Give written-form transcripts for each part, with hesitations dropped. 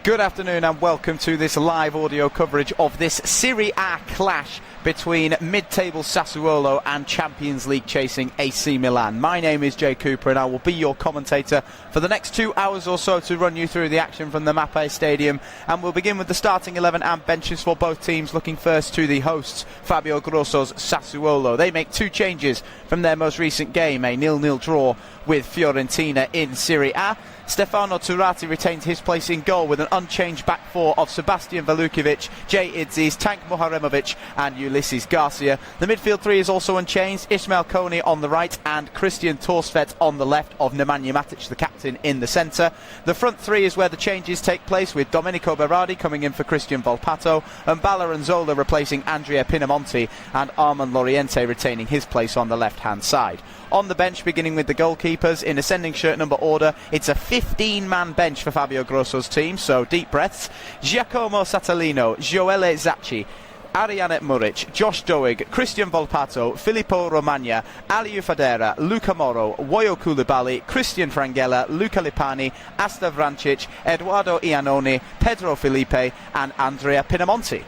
Good afternoon and welcome to this live audio coverage of this Serie A clash between mid-table Sassuolo and Champions League chasing AC Milan. My name is Jay Cooper and I will be your commentator for the next 2 hours or so to run you through the action from the Mapei Stadium, and we'll begin with the starting 11 and benches for both teams, looking first to the hosts, Fabio Grosso's Sassuolo. They make 2 changes from their most recent game, a 0-0 draw with Fiorentina in Serie A. Stefano Turati retains his place in goal with an unchanged back four of Sebastian Velukovic, Jay Idzis, Tank Muharemovic and Ulysses Garcia. The midfield three is also unchanged, Ismail Kone on the right and Christian Torsvedt on the left, of Nemanja Matic, the captain, in the centre. The front three is where the changes take place, with Domenico Berardi coming in for Christian Volpato, and Bala and Zola replacing Andrea Pinamonti, and Armand Loriente retaining his place on the left-hand side. On the bench, beginning with the goalkeepers, in ascending shirt number order, it's a 15-man bench for Fabio Grosso's team, so deep breaths. Giacomo Satellino, Joele Zacchi, Arianet Muric, Josh Doig, Christian Volpato, Filippo Romagna, Aliou Fadera, Luca Moro, Woyo Koulibaly, Christian Frangella, Luca Lipani, Asta Vrancic, Eduardo Iannone, Pedro Felipe and Andrea Pinamonti.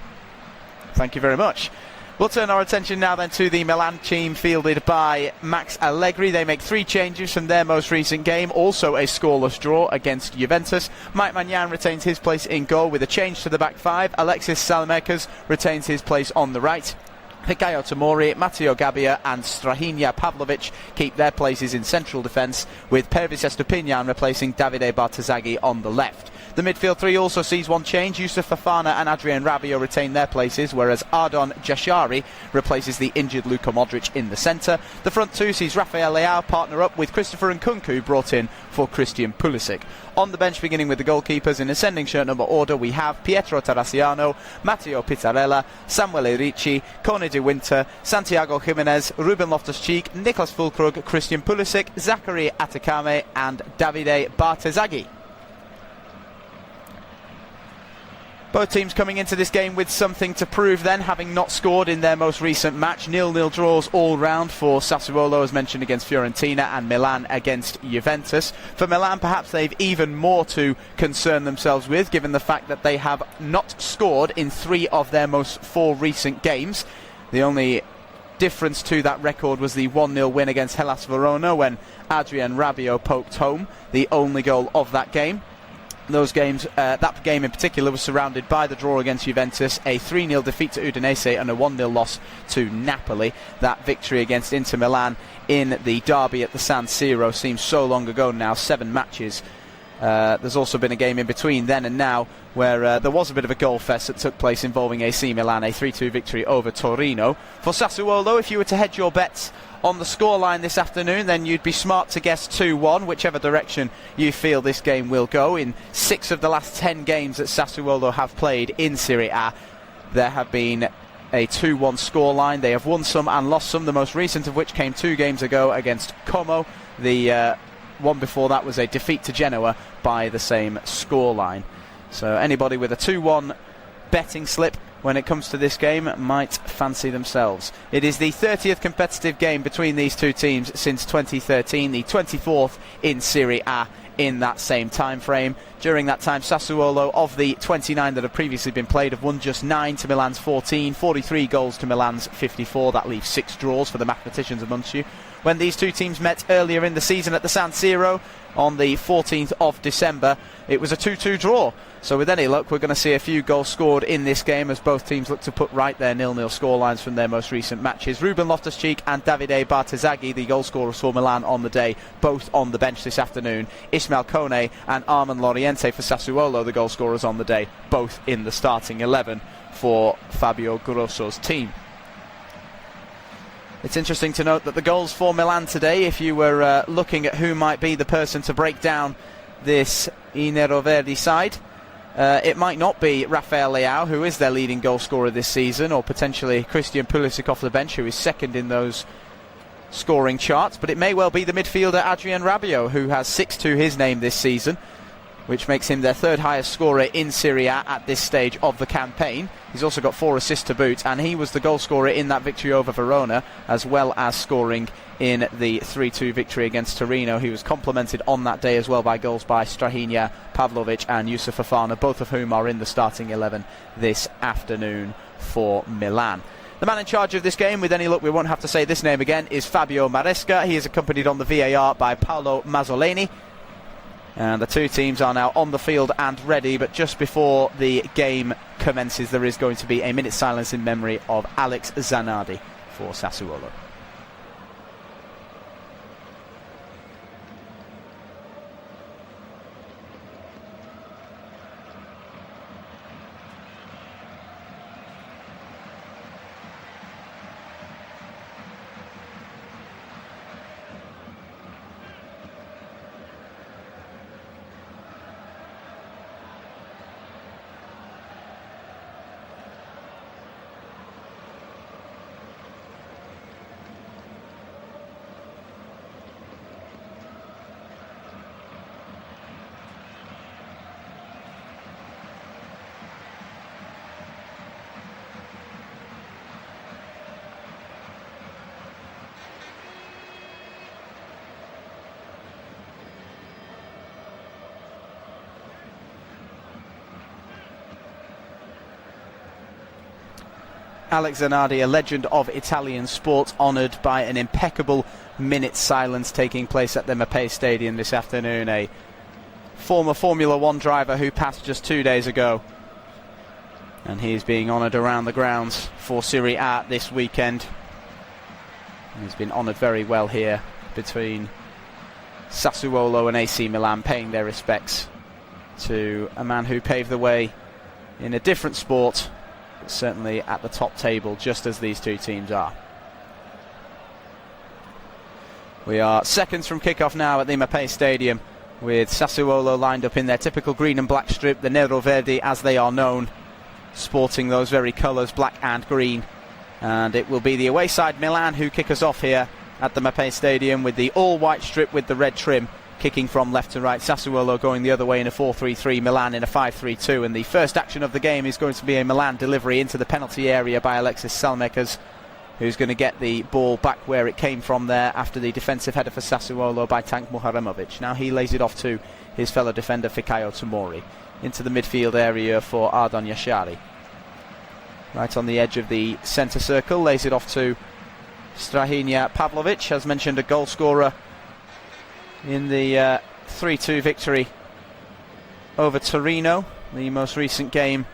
Thank you very much. We'll turn our attention now then to the Milan team fielded by Max Allegri. They make 3 changes from their most recent game, also a scoreless draw against Juventus. Mike Maignan retains his place in goal with a change to the back 5. Alexis Saelemaekers retains his place on the right. Fikayo Tomori, Matteo Gabbia and Strahinja Pavlovic keep their places in central defence, with Pervis Estupiñán replacing Davide Bartezaghi on the left. The midfield three also sees 1 change. Yusuf Fofana and Adrien Rabiot retain their places, whereas Ardon Jashari replaces the injured Luka Modric in the centre. The front two sees Rafael Leao partner up with Christopher Nkunku, brought in for Christian Pulisic. On the bench, beginning with the goalkeepers, in ascending shirt number order, we have Pietro Tarasiano, Matteo Pizzarella, Samuel Ricci, Kone de Winter, Santiago Jimenez, Ruben Loftus-Cheek, Niklas Füllkrug, Christian Pulisic, Zachary Atakame and Davide Bartezaghi. Both teams coming into this game with something to prove then, having not scored in their most recent match. 0-0 draws all round for Sassuolo, as mentioned, against Fiorentina, and Milan against Juventus. For Milan, perhaps they've even more to concern themselves with, given the fact that they have not scored in 3 of their most 4 recent games. The only difference to that record was the 1-0 win against Hellas Verona, when Adrien Rabiot poked home the only goal of that game. Those games, that game in particular, was surrounded by the draw against Juventus, a 3-0 defeat to Udinese and a 1-0 loss to Napoli. That victory against Inter Milan in the derby at the San Siro seems so long ago now, 7 matches. There's also been a game in between then and now where there was a bit of a goal fest that took place involving AC Milan, a 3-2 victory over Torino. For Sassuolo, if you were to hedge your bets on the scoreline this afternoon, then you'd be smart to guess 2-1, whichever direction you feel this game will go. In 6 of the last 10 games that Sassuolo have played in Serie A, there have been a 2-1 scoreline. They have won some and lost some, the most recent of which came 2 games ago against Como. The one before that was a defeat to Genoa by the same scoreline. So anybody with a 2-1 betting slip when it comes to this game might fancy themselves. It is the 30th competitive game between these two teams since 2013, the 24th in Serie A in that same time frame. During that time, Sassuolo, of the 29 that have previously been played, have won just 9 to Milan's 14, 43 goals to Milan's 54. That leaves 6 draws for the mathematicians amongst you. When these two teams met earlier in the season at the San Siro on the 14th of December, it was a 2-2 draw. So with any luck, we're going to see a few goals scored in this game as both teams look to put right their 0-0 scorelines from their most recent matches. Ruben Loftus-Cheek and Davide Bartezaghi, the goal scorers for Milan on the day, both on the bench this afternoon. Ismail Kone and Armand Loriente for Sassuolo, the goal scorers on the day, both in the starting 11 for Fabio Grosso's team. It's interesting to note that the goals for Milan today, if you were looking at who might be the person to break down this I Nero-Verdi side, it might not be Rafael Leao, who is their leading goal scorer this season, or potentially Christian Pulisic off the bench, who is second in those scoring charts, but it may well be the midfielder Adrien Rabiot, who has 6 to his name this season. which makes him their third highest scorer in Serie A at this stage of the campaign. He's also got 4 assists to boot, and he was the goal scorer in that victory over Verona, as well as scoring in the 3-2 victory against Torino. He was complemented on that day as well by goals by Strahinja, Pavlovic and Yusuf Fofana, both of whom are in the starting 11 this afternoon for Milan. The man in charge of this game, with any luck we won't have to say this name again, is Fabio Maresca. He is accompanied on the VAR by Paolo Mazzoleni. And the two teams are now on the field and ready, but just before the game commences there is going to be a minute's silence in memory of Alex Zanardi for Sassuolo. Alex Zanardi, a legend of Italian sport, honoured by an impeccable minute's silence taking place at the Mapei Stadium this afternoon. A former Formula 1 driver who passed just 2 days ago, and he's being honoured around the grounds for Serie A this weekend. And he's been honoured very well here between Sassuolo and AC Milan, paying their respects to a man who paved the way in a different sport, but certainly at the top table, just as these two teams are. We are seconds from kickoff now at the Mapei Stadium, with Sassuolo lined up in their typical green and black strip, the Nero Verdi as they are known, sporting those very colours, black and green. And it will be the away side Milan who kick us off here at the Mapei Stadium with the all-white strip with the red trim, kicking from left to right. Sassuolo going the other way in a 4-3-3, Milan in a 5-3-2, and the first action of the game is going to be a Milan delivery into the penalty area by Alexis Salmekers, who's going to get the ball back where it came from there after the defensive header for Sassuolo by Tank Muharemovic. Now he lays it off to his fellow defender Fikayo Tomori into the midfield area for Ardon Yashari. Right on the edge of the centre circle, lays it off to Strahinja Pavlovic, as mentioned, a goal scorer in the 3-2 victory over Torino, the most recent game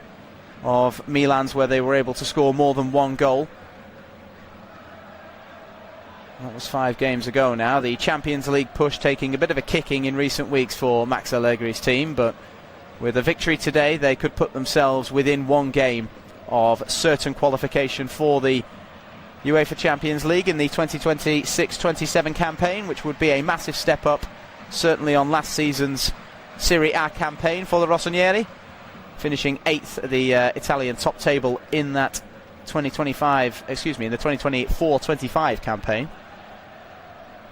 of Milan's where they were able to score more than one goal. That was 5 games ago now. The Champions League push taking a bit of a kicking in recent weeks for Max Allegri's team, but with a victory today they could put themselves within one game of certain qualification for the UEFA Champions League in the 2026-27 campaign, which would be a massive step up, certainly on last season's Serie A campaign for the Rossoneri, finishing 8th at the Italian top table in that in the 2024-25 campaign.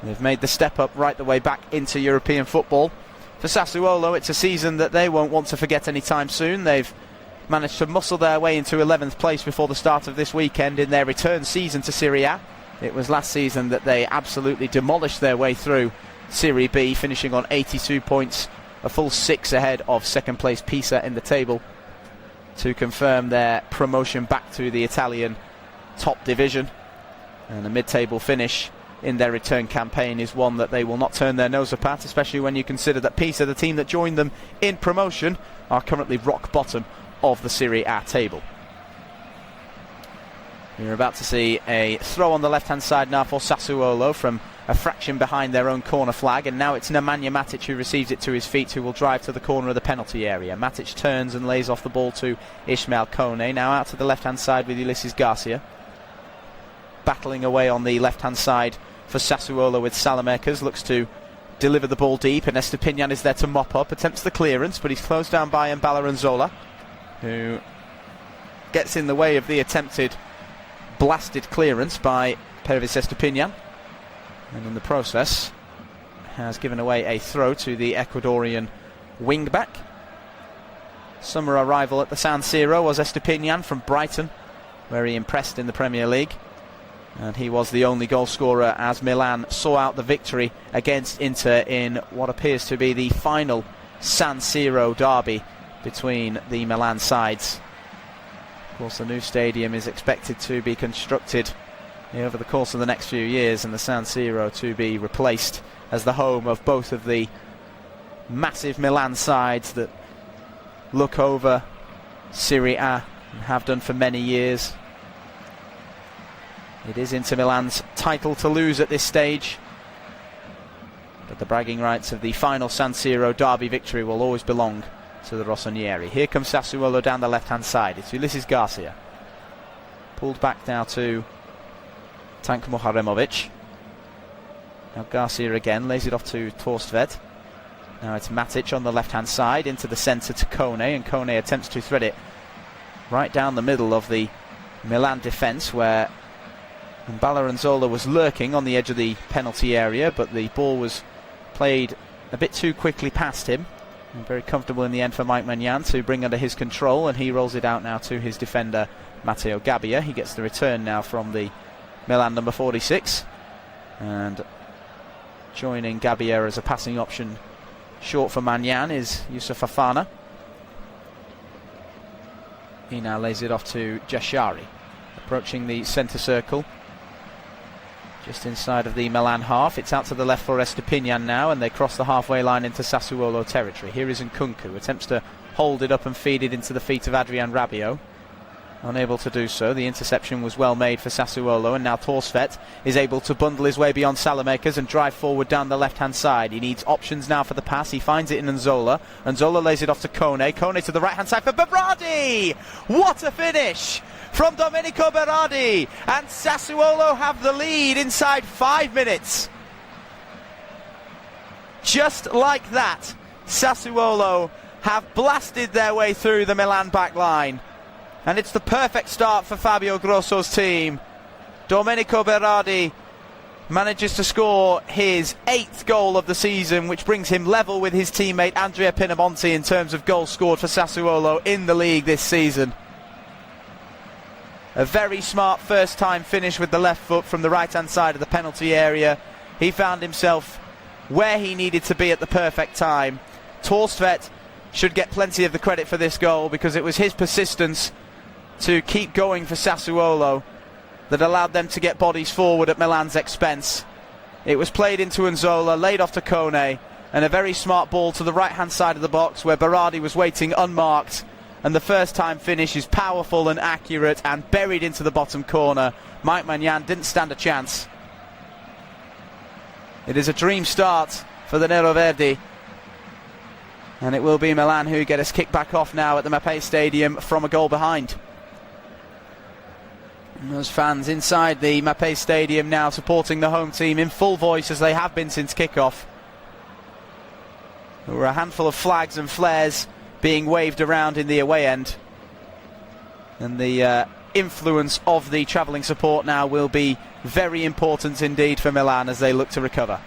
They've made the step up right the way back into European football. For Sassuolo, it's a season that they won't want to forget anytime soon. They've managed to muscle their way into 11th place before the start of this weekend in their return season to Serie A. It was last season that they absolutely demolished their way through Serie B, finishing on 82 points, a full 6 ahead of second place Pisa in the table, to confirm their promotion back to the Italian top division. And a mid-table finish in their return campaign is one that they will not turn their nose up at, especially when you consider that Pisa, the team that joined them in promotion, are currently rock bottom of the Serie A table. We're about to see a throw on the left-hand side now for Sassuolo from a fraction behind their own corner flag, and now it's Nemanja Matic who receives it to his feet, who will drive to the corner of the penalty area. Matic turns and lays off the ball to Ismail Kone, now out to the left-hand side with Ulisses Garcia. Battling away on the left-hand side for Sassuolo with Salomekers, looks to deliver the ball deep, and Estepinian is there to mop up, attempts the clearance, but he's closed down by Mbala Ranzola, who gets in the way of the attempted blasted clearance by Pervis Estepinian, and in the process has given away a throw to the Ecuadorian wing-back. Summer arrival at the San Siro was Estupiñán from Brighton, where he impressed in the Premier League. And he was the only goal scorer as Milan saw out the victory against Inter in what appears to be the final San Siro derby between the Milan sides. Of course, the new stadium is expected to be constructed over the course of the next few years, and the San Siro to be replaced as the home of both of the massive Milan sides that look over Serie A and have done for many years. It is Inter Milan's title to lose at this stage, but the bragging rights of the final San Siro derby victory will always belong to the Rossoneri. Here comes Sassuolo down the left-hand side. It's Ulisses Garcia. Pulled back now to Tank Muharemovic. Now Garcia again, lays it off to Torstvedt. Now it's Matic on the left-hand side, into the centre to Kone, and Kone attempts to thread it right down the middle of the Milan defence, where Mbala Nzola was lurking on the edge of the penalty area, but the ball was played a bit too quickly past him. And very comfortable in the end for Mike Maignan to bring under his control, and he rolls it out now to his defender Matteo Gabbia. He gets the return now from the Milan number 46, and joining Gabbia as a passing option short for Maignan is Yusuf Fofana. He now lays it off to Jashari, approaching the centre circle just inside of the Milan half. It's out to the left for Estupiñán now, and they cross the halfway line into Sassuolo territory. Here is Nkunku, attempts to hold it up and feed it into the feet of Adrian Rabiot. Unable to do so. The interception was well made for Sassuolo, and now Torstvedt is able to bundle his way beyond Salamakers and drive forward down the left-hand side. He needs options now for the pass. He finds it in Nzola. Nzola lays it off to Kone. Kone to the right-hand side for Berardi! What a finish from Domenico Berardi! And Sassuolo have the lead inside 5 minutes. Just like that, Sassuolo have blasted their way through the Milan back line. And it's the perfect start for Fabio Grosso's team. Domenico Berardi manages to score his 8th goal of the season, which brings him level with his teammate Andrea Pinamonti in terms of goals scored for Sassuolo in the league this season. A very smart first time finish with the left foot from the right hand side of the penalty area. He found himself where he needed to be at the perfect time. Torstvedt should get plenty of the credit for this goal, because it was his persistence to keep going for Sassuolo that allowed them to get bodies forward at Milan's expense. It was played into Nzola, laid off to Kone, and a very smart ball to the right hand side of the box where Berardi was waiting unmarked, and the first time finish is powerful and accurate and buried into the bottom corner. Mike Maignan didn't stand a chance. It is a dream start for the Nero Verdi, and it will be Milan who get us kicked back off now at the Mapei Stadium from a goal behind. And those fans inside the Mapei Stadium now supporting the home team in full voice, as they have been since kick-off. There were a handful of flags and flares being waved around in the away end, and the influence of the travelling support now will be very important indeed for Milan as they look to recover.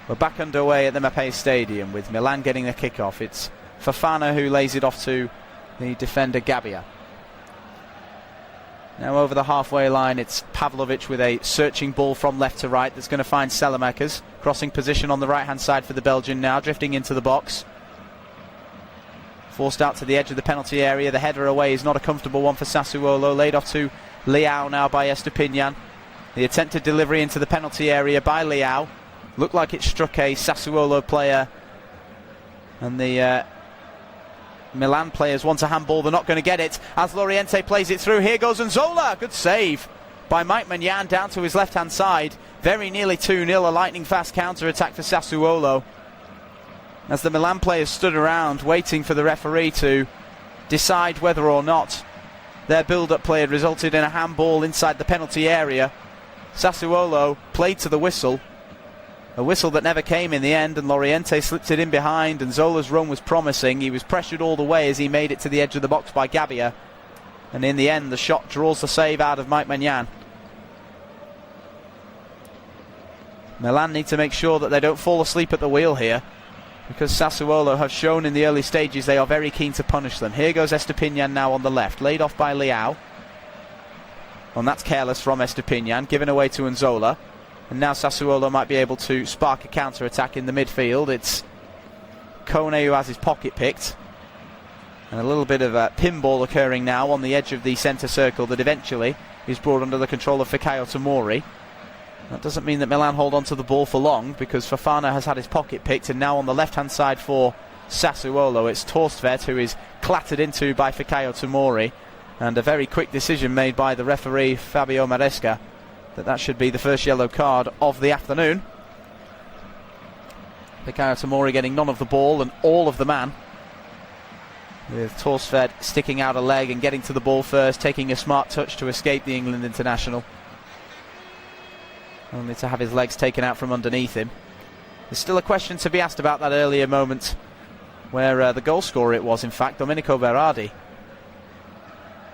We're back underway at the Mapei Stadium with Milan getting the kick-off. It's Fofana who lays it off to the defender Gabbia. Now over the halfway line, it's Pavlovic with a searching ball from left to right that's going to find Salamakers. Crossing position on the right-hand side for the Belgian now, drifting into the box. Forced out to the edge of the penalty area. The header away is not a comfortable one for Sassuolo. Laid off to Leao now by Estupiñán. The attempted delivery into the penalty area by Leao looked like it struck a Sassuolo player, and the Milan players want a handball. They're not going to get it as Loriente plays it through. Here goes Nzola. Good save by Mike Maignan down to his left hand side. Very nearly 2-0. A lightning fast counter attack for Sassuolo, as the Milan players stood around waiting for the referee to decide whether or not their build-up play had resulted in a handball inside the penalty area. Sassuolo played to the whistle, a whistle that never came in the end, and Loriente slipped it in behind, and Zola's run was promising. He was pressured all the way as he made it to the edge of the box by Gabbia, and in the end the shot draws the save out of Mike Maignan. Milan need to make sure that they don't fall asleep at the wheel here. because Sassuolo have shown in the early stages they are very keen to punish them. Here goes Estupiñán now on the left, laid off by Leao. And that's careless from Estupiñán, given away to Nzola. And now Sassuolo might be able to spark a counter-attack in the midfield. It's Kone who has his pocket picked. And a little bit of a pinball occurring now on the edge of the centre circle that eventually is brought under the control of Fikayo Tomori. That doesn't mean that Milan hold on to the ball for long, because Fofana has had his pocket picked, and now on the left-hand side for Sassuolo, it's Torstvedt who is clattered into by Fikayo Tomori, and a very quick decision made by the referee Fabio Maresca that should be the first yellow card of the afternoon. Fikayo Tomori getting none of the ball and all of the man, with Torstvedt sticking out a leg and getting to the ball first, taking a smart touch to escape the England international, only to have his legs taken out from underneath him. There's still a question to be asked about that earlier moment where the goal scorer it was, in fact, Domenico Berardi,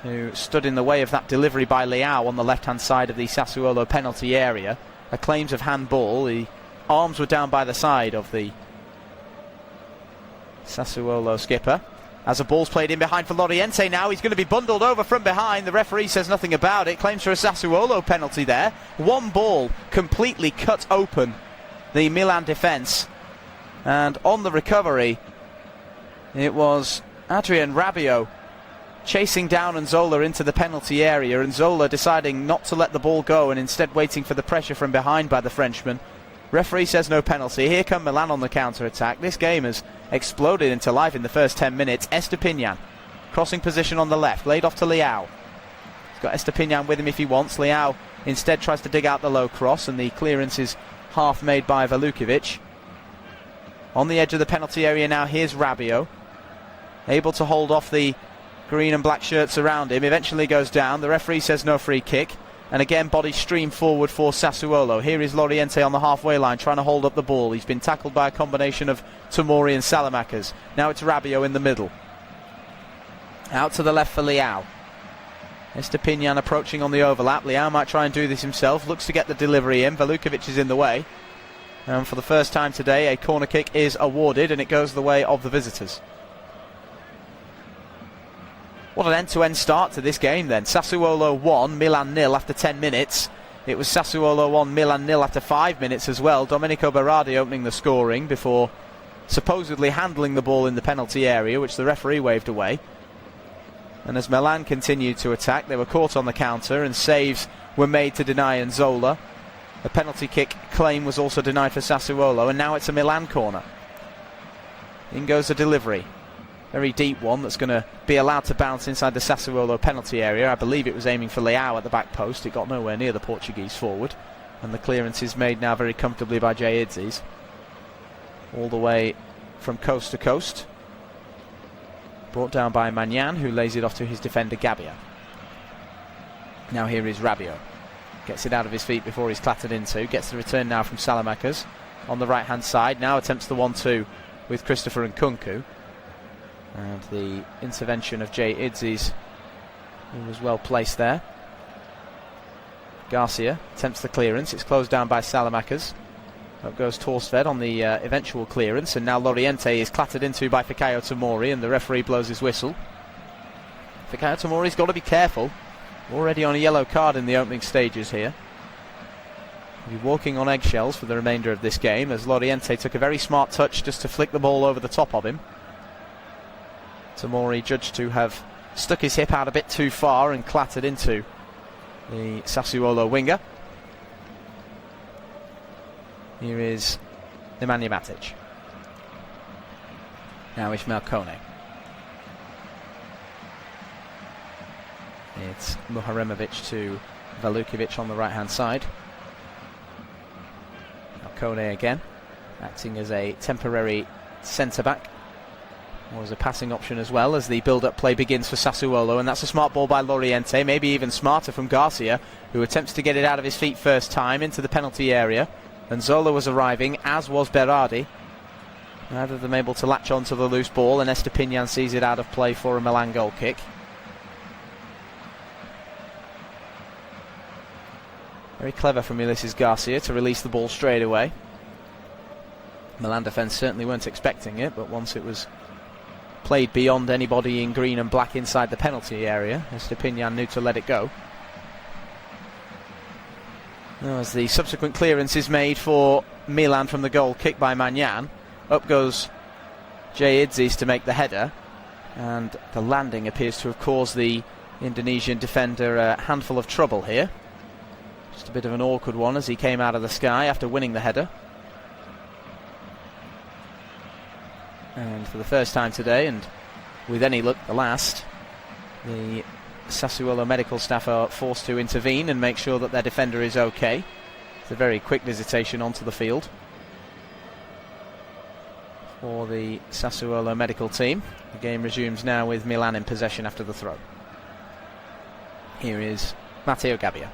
who stood in the way of that delivery by Leao on the left-hand side of the Sassuolo penalty area. Claims of handball. The arms were down by the side of the Sassuolo skipper. As a ball's played in behind for Loriente now, he's going to be bundled over from behind. The referee says nothing about it, claims for a Sassuolo penalty there. One ball completely cut open the Milan defence, and on the recovery it was Adrien Rabiot chasing down Nzola into the penalty area, and Nzola deciding not to let the ball go and instead waiting for the pressure from behind by the Frenchman. Referee says no penalty. Here come Milan on the counter-attack. This game has exploded into life in the first 10 minutes. Estupiñán, crossing position on the left, laid off to Leao. He's got Estupiñán with him if he wants. Leao instead tries to dig out the low cross, and the clearance is half made by Velukovic. On the edge of the penalty area now, here's Rabiot, able to hold off the green and black shirts around him. Eventually goes down. The referee says no free kick. And again, body stream forward for Sassuolo. Here is Loriente on the halfway line trying to hold up the ball. He's been tackled by a combination of Tomori and Salamakers. Now it's Rabiot in the middle. Out to the left for Leao. Estupiñán approaching on the overlap. Leao might try and do this himself. Looks to get the delivery in. Velukovic is in the way. And for the first time today, a corner kick is awarded, and it goes the way of the visitors. What an end-to-end start to this game then. Sassuolo 1, Milan 0 after 10 minutes. It was Sassuolo 1, Milan 0 after 5 minutes as well. Domenico Berardi opening the scoring before supposedly handling the ball in the penalty area, which the referee waved away. And as Milan continued to attack, they were caught on the counter and saves were made to deny Nzola. A penalty kick claim was also denied for Sassuolo, and now it's a Milan corner. In goes the delivery. Very deep one that's going to be allowed to bounce inside the Sassuolo penalty area. I believe it was aiming for Leao at the back post. It got nowhere near the Portuguese forward. And the clearance is made now very comfortably by Jay Idzis. All the way from coast to coast. Brought down by Magnan, who lays it off to his defender Gabbia. Now here is Rabiot. Gets it out of his feet before he's clattered into. Gets the return now from Salamakers on the right-hand side. Now attempts the 1-2 with Christopher Nkunku. And the intervention of Jay Idzis, who was well placed there. Garcia attempts the clearance. It's closed down by Salamakers. Up goes Torstvedt on the eventual clearance, and now Loriente is clattered into by Fikayo Tomori, and the referee blows his whistle. Fikayo Tomori's got to be careful. Already on a yellow card in the opening stages here. He'll be walking on eggshells for the remainder of this game, as Loriente took a very smart touch just to flick the ball over the top of him. Tomori judged to have stuck his hip out a bit too far and clattered into the Sassuolo winger. Here is Nemanja Matic. Now Ismail Kone. It's Muharemovic to Velukovic on the right hand side. Now Kone again, acting as a temporary centre back, or as a passing option as well, as the build-up play begins for Sassuolo, and that's a smart ball by Loriente, maybe even smarter from Garcia, who attempts to get it out of his feet first time into the penalty area. And Zola was arriving, as was Berardi. Neither of them able to latch on to the loose ball, and Estupiñán sees it out of play for a Milan goal kick. Very clever from Ulises Garcia to release the ball straight away. Milan defence certainly weren't expecting it, but once it was played beyond anybody in green and black inside the penalty area, Estupiñán knew to let it go. Now, as the subsequent clearance is made for Milan from the goal kick by Maignan, up goes Jay Idzis to make the header, and the landing appears to have caused the Indonesian defender a handful of trouble here. Just a bit of an awkward one as he came out of the sky after winning the header. And for the first time today, and with any luck the last, the Sassuolo medical staff are forced to intervene and make sure that their defender is okay. It's a very quick visitation onto the field for the Sassuolo medical team. The game resumes now with Milan in possession after the throw. Here is Matteo Gabbia.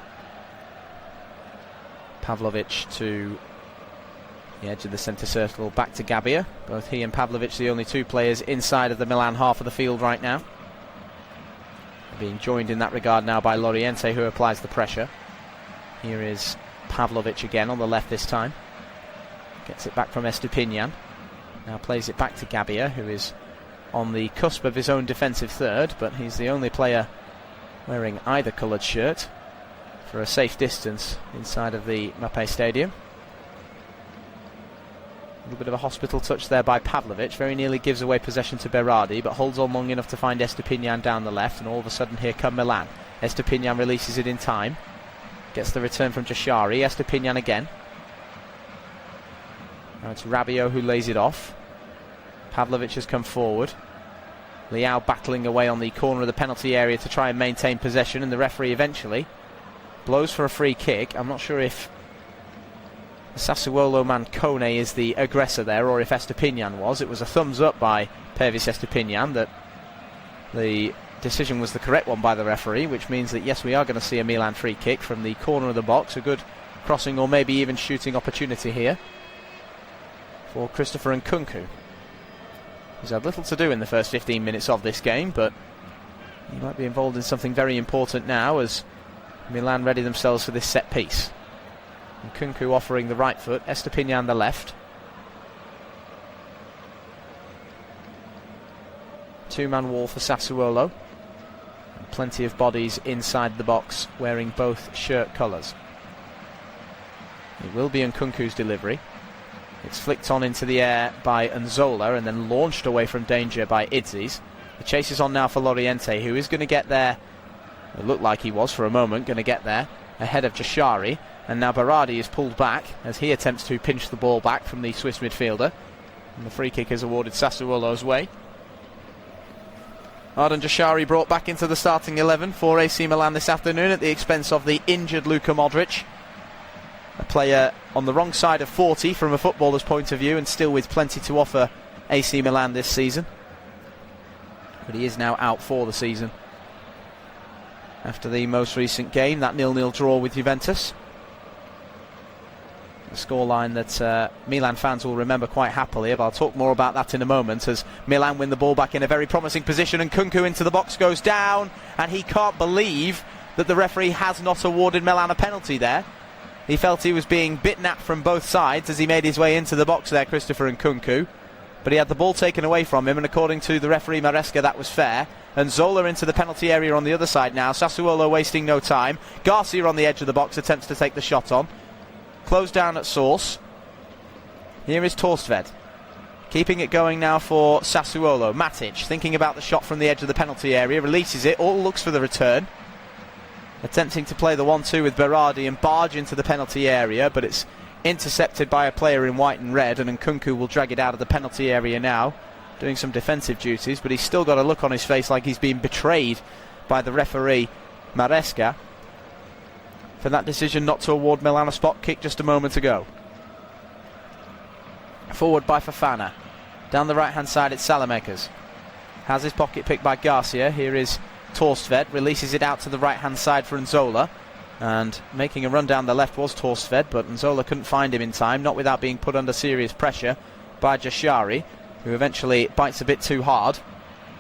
Pavlovic to the edge of the centre circle, back to Gabbia. Both he and Pavlovic the only two players inside of the Milan half of the field right now. They're being joined in that regard now by Loriente, who applies the pressure. Here is Pavlovic again on the left this time. Gets it back from Estupiñán. Now plays it back to Gabbia, who is on the cusp of his own defensive third, but he's the only player wearing either coloured shirt for a safe distance inside of the Mapei Stadium. A little bit of a hospital touch there by Pavlovic. Very nearly gives away possession to Berardi, but holds on long enough to find Estupiñán down the left, and all of a sudden here come Milan. Estupiñán releases it in time. Gets the return from Jashari. Estupiñán again. Now it's Rabiot who lays it off. Pavlovic has come forward. Liao battling away on the corner of the penalty area to try and maintain possession, and the referee eventually blows for a free kick. I'm not sure if the Sassuolo man Kone is the aggressor there, or if Estupiñán was. It was a thumbs up by Pervis Estupiñán that the decision was the correct one by the referee, which means that yes, we are going to see a Milan free kick from the corner of the box. A good crossing or maybe even shooting opportunity here for Christopher Nkunku. He's had little to do in the first 15 minutes of this game, but he might be involved in something very important now as Milan ready themselves for this set piece. Nkunku offering the right foot, Estupiñán the left. Two-man wall for Sassuolo. And plenty of bodies inside the box wearing both shirt colours. It will be Nkunku's delivery. It's flicked on into the air by Nzola and then launched away from danger by Idzis. The chase is on now for Loriente, who is going to get there. It looked like he was for a moment going to get there ahead of Jashari. And now Berardi is pulled back as he attempts to pinch the ball back from the Swiss midfielder. And the free kick is awarded Sassuolo's way. Arden Jashari brought back into the starting 11 for AC Milan this afternoon at the expense of the injured Luka Modric. A player on the wrong side of 40 from a footballer's point of view, and still with plenty to offer AC Milan this season. But he is now out for the season after the most recent game, that 0-0 draw with Juventus. A scoreline that Milan fans will remember quite happily, but I'll talk more about that in a moment as Milan win the ball back in a very promising position, and Nkunku into the box goes down, and he can't believe that the referee has not awarded Milan a penalty there. He felt he was being bitten at from both sides as he made his way into the box there, Christopher Nkunku. But he had the ball taken away from him, and according to the referee Maresca, that was fair. And Zola into the penalty area on the other side now. Sassuolo wasting no time. Garcia on the edge of the box attempts to take the shot on. Closed down at source. Here is Torstved. Keeping it going now for Sassuolo. Matic thinking about the shot from the edge of the penalty area. Releases it. All looks for the return. Attempting to play the 1-2 with Berardi and barge into the penalty area, but it's intercepted by a player in white and red, and Nkunku will drag it out of the penalty area now, doing some defensive duties, but he's still got a look on his face like he's been betrayed by the referee Maresca for that decision not to award Milan a spot kick just a moment ago. Forward by Fofana. Down the right hand side it's Salamakers. Has his pocket picked by Garcia. Here is Torstved, releases it out to the right hand side for Nzola, and making a run down the left was Torstved, but Nzola couldn't find him in time, not without being put under serious pressure by Jashari, who eventually bites a bit too hard,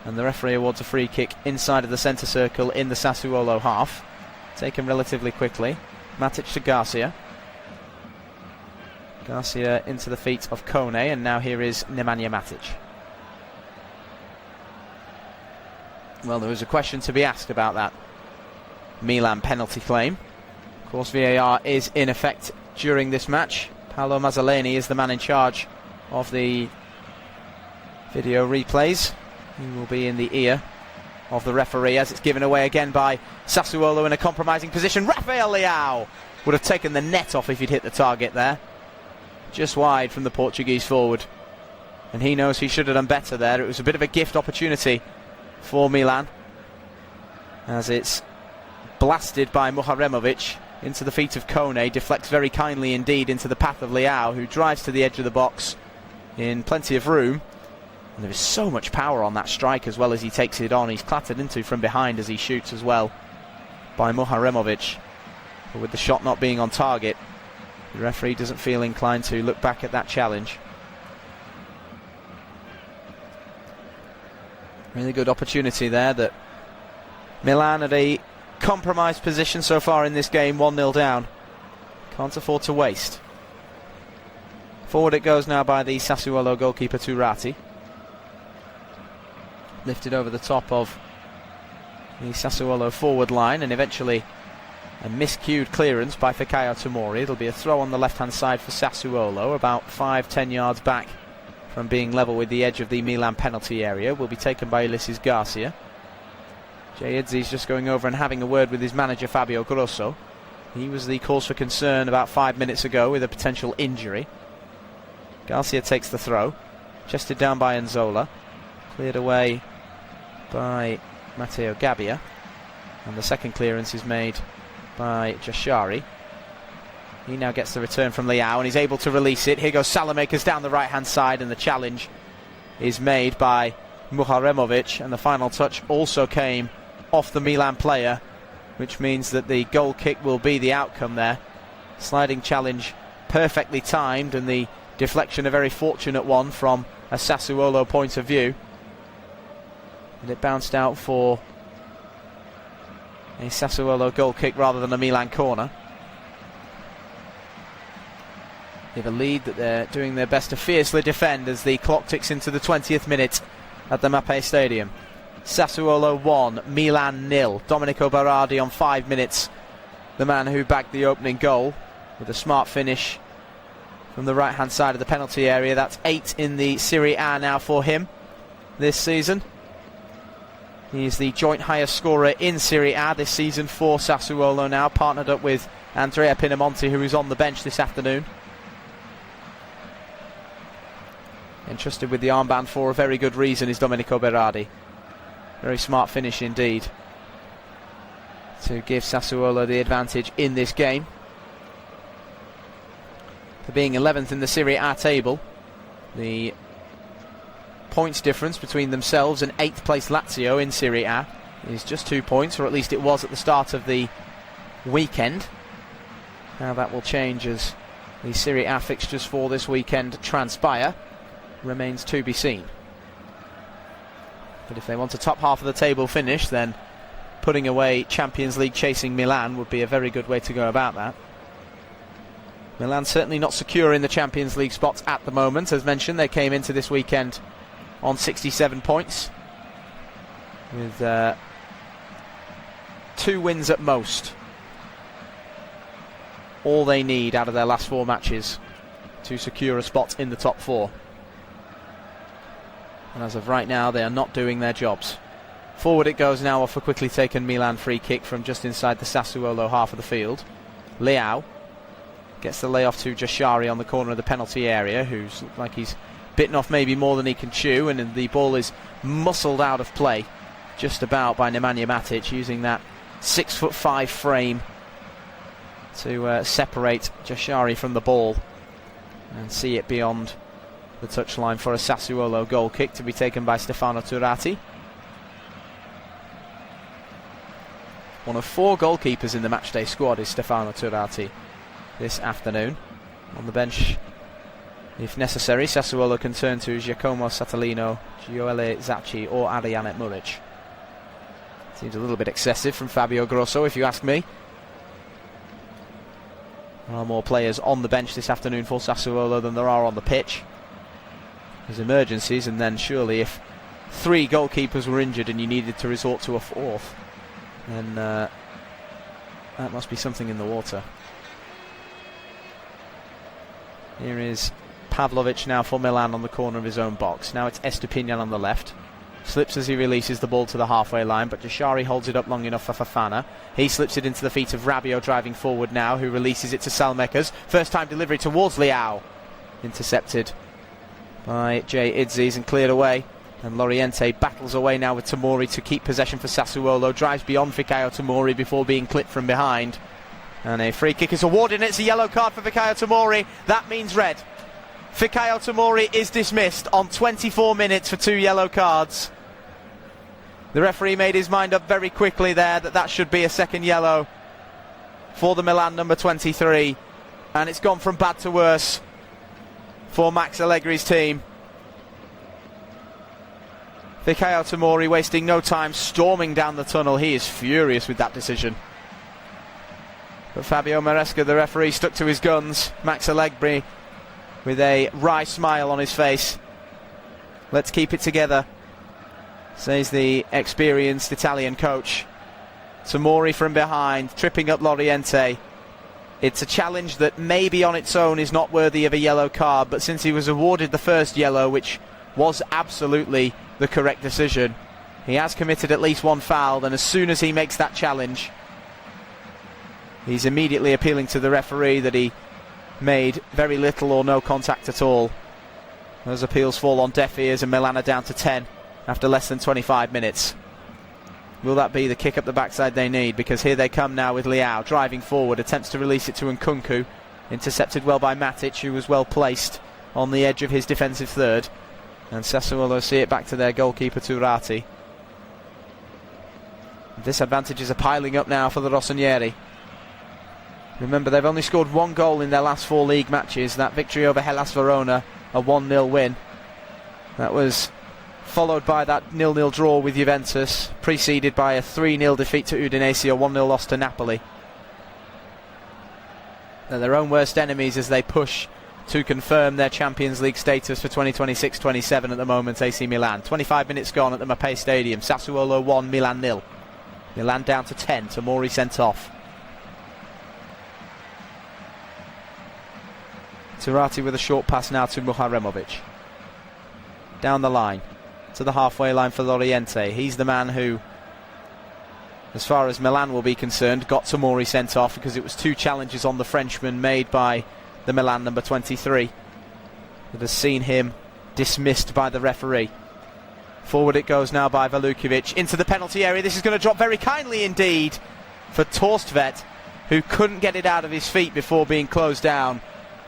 and the referee awards a free kick inside of the centre circle in the Sassuolo half, taken relatively quickly. Matic to Garcia. Garcia into the feet of Kone, and now here is Nemanja Matic. Well, there was a question to be asked about that Milan penalty claim. Of course, VAR is in effect during this match. Paolo Mazzoleni is the man in charge of the video replays. He will be in the ear of the referee as it's given away again by Sassuolo in a compromising position. Rafael Leao would have taken the net off if he'd hit the target there. Just wide from the Portuguese forward. And he knows he should have done better there. It was a bit of a gift opportunity for Milan, as it's blasted by Muharemovic into the feet of Kone, deflects very kindly indeed into the path of Leao, who drives to the edge of the box in plenty of room. And there is so much power on that strike as well as he takes it on. He's clattered into from behind as he shoots as well by Muharemovic. But with the shot not being on target, the referee doesn't feel inclined to look back at that challenge. Really good opportunity there that Milan at a compromised position so far in this game, 1-0 down. Can't afford to waste. Forward it goes now by the Sassuolo goalkeeper Turati. Lifted over the top of the Sassuolo forward line, and eventually a miscued clearance by Fikayo Tomori. It'll be a throw on the left-hand side for Sassuolo, about 5-10 yards back from being level with the edge of the Milan penalty area. Will be taken by Ulisses Garcia. Jay Idzi's just going over and having a word with his manager Fabio Grosso. He was the cause for concern about 5 minutes ago with a potential injury. Garcia takes the throw, chested down by Nzola, cleared away by Matteo Gabbia, and the second clearance is made by Jashari. He now gets the return from Leao and he's able to release it. Here goes Salamakers down the right hand side, and the challenge is made by Muharemovic, and the final touch also came off the Milan player, which means that the goal kick will be the outcome there. Sliding challenge perfectly timed, and the deflection a very fortunate one from a Sassuolo point of view, and it bounced out for a Sassuolo goal kick rather than a Milan corner. They have a lead that they're doing their best to fiercely defend as the clock ticks into the 20th minute at the Mapei Stadium. Sassuolo 1, Milan 0. Domenico Berardi on 5 minutes, the man who bagged the opening goal with a smart finish from the right hand side of the penalty area. That's 8 in the Serie A now for him this season. He's the joint highest scorer in Serie A this season for Sassuolo now, partnered up with Andrea Pinamonti, who is on the bench this afternoon. Entrusted with the armband for a very good reason is Domenico Berardi. Very smart finish indeed to give Sassuolo the advantage in this game. For being 11th in the Serie A table, the points difference between themselves and 8th place Lazio in Serie A is just 2 points, or at least it was at the start of the weekend. How that will change as the Serie A fixtures for this weekend transpire remains to be seen. But if they want a top half of the table finish, then putting away Champions League chasing Milan would be a very good way to go about that. Milan certainly not secure in the Champions League spots at the moment. As mentioned, they came into this weekend on 67 points with 2 wins at most. All they need out of their last 4 matches to secure a spot in the top 4. And as of right now, they are not doing their jobs. Forward it goes now off a quickly taken Milan free kick from just inside the Sassuolo half of the field. Leao gets the layoff to Jashari on the corner of the penalty area, who's looked like he's bitten off maybe more than he can chew, and the ball is muscled out of play just about by Nemanja Matic, using that 6'5" frame to separate Jashari from the ball and see it beyond the touchline for a Sassuolo goal kick to be taken by Stefano Turati. One of 4 goalkeepers in the matchday squad is Stefano Turati this afternoon. On the bench, if necessary, Sassuolo can turn to Giacomo Satellino, Gioele Zacchi or Arianet Muric. Seems a little bit excessive from Fabio Grosso, if you ask me. There are more players on the bench this afternoon for Sassuolo than there are on the pitch. There's emergencies, and then surely if 3 goalkeepers were injured and you needed to resort to a 4th, then that must be something in the water. Here is Pavlovic now for Milan on the corner of his own box. Now it's Estupiñán on the left. Slips as he releases the ball to the halfway line, but Jashari holds it up long enough for Fofana. He slips it into the feet of Rabiot driving forward now, who releases it to Salmekers. First time delivery towards Leao. Intercepted by Jay Idzes and cleared away. And Loriente battles away now with Tomori to keep possession for Sassuolo. Drives beyond Fikayo Tomori before being clipped from behind. And a free kick is awarded, and it's a yellow card for Fikayo Tomori. That means red. Fikayo Tomori is dismissed on 24 minutes for 2 yellow cards. The referee made his mind up very quickly there that should be a second yellow for the Milan number 23. And it's gone from bad to worse for Max Allegri's team. Fikayo Tomori wasting no time, storming down the tunnel. He is furious with that decision. But Fabio Maresca, the referee, stuck to his guns. Max Allegri with a wry smile on his face. Let's keep it together, says the experienced Italian coach. Tomori from behind, tripping up Loriente. It's a challenge that maybe on its own is not worthy of a yellow card, but since he was awarded the first yellow, which was absolutely the correct decision, he has committed at least 1 foul, and as soon as he makes that challenge, he's immediately appealing to the referee that he made very little or no contact at all. Those appeals fall on deaf ears, and Milan are down to 10 after less than 25 minutes. Will that be the kick up the backside they need? Because here they come now with Leao driving forward, attempts to release it to Nkunku. Intercepted well by Matic, who was well placed on the edge of his defensive third. And Sassuolo see it back to their goalkeeper Turati. Disadvantages are piling up now for the Rossoneri. Remember, they've only scored 1 goal in their last 4 league matches. That victory over Hellas Verona, a 1-0 win. That was followed by that 0-0 draw with Juventus, preceded by a 3-0 defeat to Udinese, a 1-0 loss to Napoli. They're their own worst enemies as they push to confirm their Champions League status for 2026-27 at the moment, AC Milan. 25 minutes gone at the Mapei Stadium. Sassuolo 1, Milan 0. Milan down to 10, Tomori sent off. Turati with a short pass now to Muharemovic. Down the line, to the halfway line for Loriente. He's the man who, as far as Milan will be concerned, got Tomori sent off because it was 2 challenges on the Frenchman made by the Milan number 23 that has seen him dismissed by the referee. Forward it goes now by Valukovic into the penalty area. This is going to drop very kindly indeed for Torstvedt, who couldn't get it out of his feet before being closed down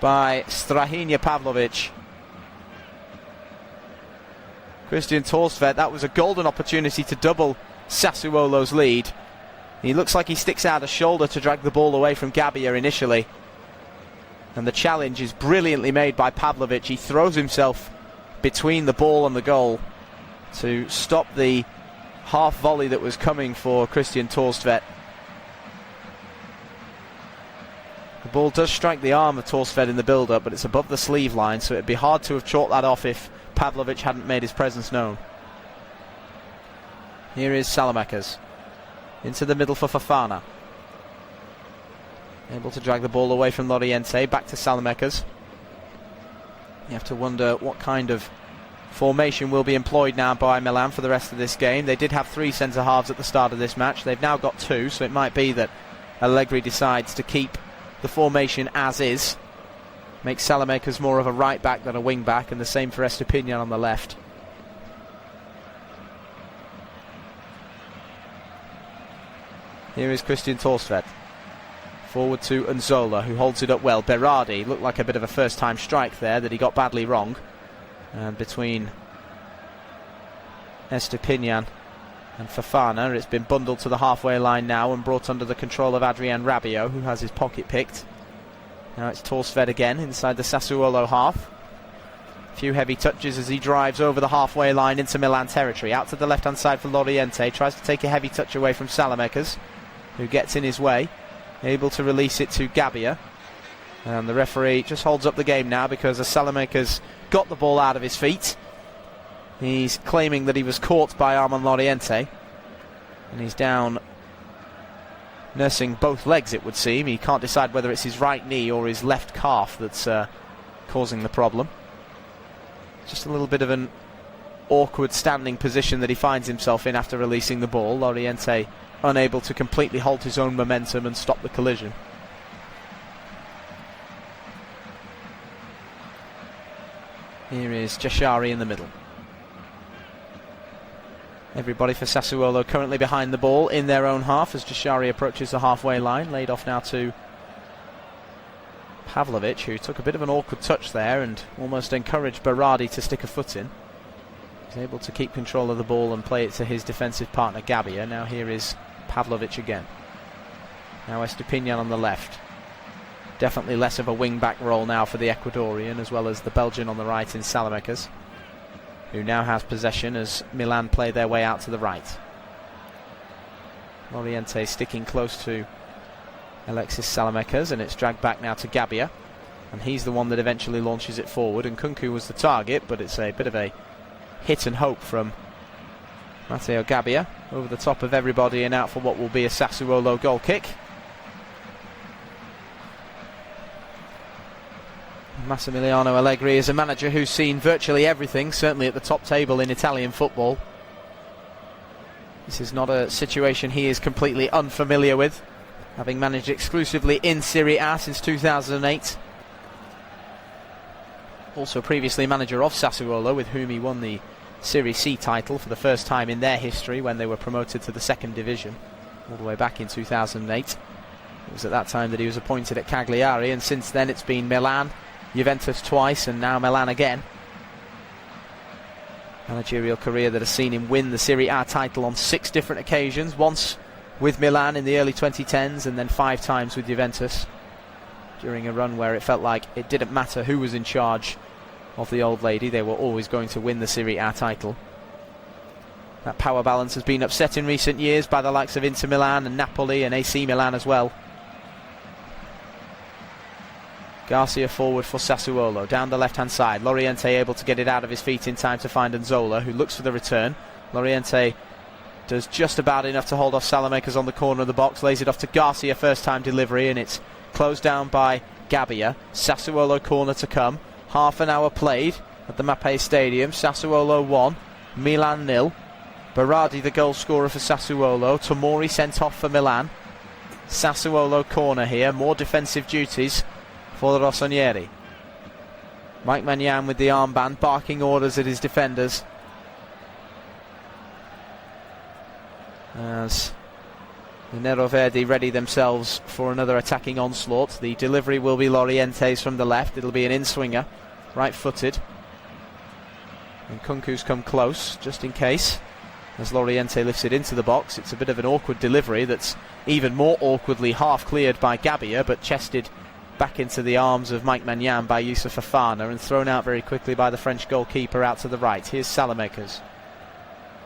by Strahinja Pavlovic. Christian Torstvedt, that was a golden opportunity to double Sassuolo's lead. He looks like he sticks out a shoulder to drag the ball away from Gabbia initially. And the challenge is brilliantly made by Pavlovic. He throws himself between the ball and the goal to stop the half volley that was coming for Christian Torstvedt. The ball does strike the arm of Torstvedt in the build-up, but it's above the sleeve line, so it'd be hard to have chalked that off if Pavlovic hadn't made his presence known. Here is Salamakers. Into the middle for Fofana. Able to drag the ball away from Loriente. Back to Salamakers. You have to wonder what kind of formation will be employed now by Milan for the rest of this game. They did have 3 centre-halves at the start of this match. They've now got 2, so it might be that Allegri decides to keep the formation as is. Makes Salamakers more of a right-back than a wing-back, and the same for Estupiñán on the left. Here is Christian Torstvedt. Forward to Nzola, who holds it up well. Berardi looked like a bit of a first-time strike there that he got badly wrong. And between Estupiñán and Fofana, it's been bundled to the halfway line now and brought under the control of Adrien Rabiot, who has his pocket picked. Now it's Torstvedt again inside the Sassuolo half. A few heavy touches as he drives over the halfway line into Milan territory. Out to the left-hand side for Loriente. Tries to take a heavy touch away from Salamakers, who gets in his way. Able to release it to Gabbia. And the referee just holds up the game now because Saelemaekers got the ball out of his feet. He's claiming that he was caught by Armand Loriente. And he's down nursing both legs, it would seem. He can't decide whether it's his right knee or his left calf that's causing the problem. Just a little bit of an awkward standing position that he finds himself in after releasing the ball. Loriente unable to completely halt his own momentum and stop the collision. Here is Jashari in the middle. Everybody for Sassuolo currently behind the ball in their own half as Jashari approaches the halfway line. Laid off now to Pavlovic, who took a bit of an awkward touch there and almost encouraged Berardi to stick a foot in. He's able to keep control of the ball and play it to his defensive partner Gabbia. Now here is Pavlovic again. Now Estupinian on the left. Definitely less of a wing-back role now for the Ecuadorian, as well as the Belgian on the right in Saelemaekers, who now has possession as Milan play their way out to the right. Loriente sticking close to Alexis Saelemaekers, and it's dragged back now to Gabbia, and he's the one that eventually launches it forward, and Kunku was the target, but it's a bit of a hit and hope from Matteo Gabbia over the top of everybody and out for what will be a Sassuolo goal kick. Massimiliano Allegri is a manager who's seen virtually everything, certainly at the top table in Italian football. This is not a situation he is completely unfamiliar with, having managed exclusively in Serie A since 2008. Also previously manager of Sassuolo, with whom he won the Serie C title for the first time in their history when they were promoted to the second division, all the way back in 2008. It was at that time that he was appointed at Cagliari, and since then it's been Milan, Juventus twice, and now Milan again. Managerial career that has seen him win the Serie A title on 6 different occasions, once with Milan in the early 2010s and then 5 times with Juventus, during a run where it felt like it didn't matter who was in charge of the old lady, they were always going to win the Serie A title. That power balance has been upset in recent years by the likes of Inter Milan and Napoli and AC Milan as well. Garcia forward for Sassuolo, down the left-hand side. Loriente able to get it out of his feet in time to find Nzola, who looks for the return. Loriente does just about enough to hold off Saelemaekers on the corner of the box, lays it off to Garcia, first-time delivery, and it's closed down by Gabbia. Sassuolo corner to come. Half an hour played at the Mapei Stadium. Sassuolo 1, Milan 0. Berardi the goal scorer for Sassuolo. Tomori sent off for Milan. Sassuolo corner here, more defensive duties for the Rossoneri. Mike Maignan with the armband, barking orders at his defenders as the Nero Verdi ready themselves for another attacking onslaught. The delivery will be Loriente's from the left. It'll be an in-swinger, right-footed, and Kunku's come close just in case as Loriente lifts it into the box. It's a bit of an awkward delivery that's even more awkwardly half cleared by Gabbia, but chested back into the arms of Mike Maignan by Youssouf Fofana and thrown out very quickly by the French goalkeeper out to the right. Here's Saelemaekers.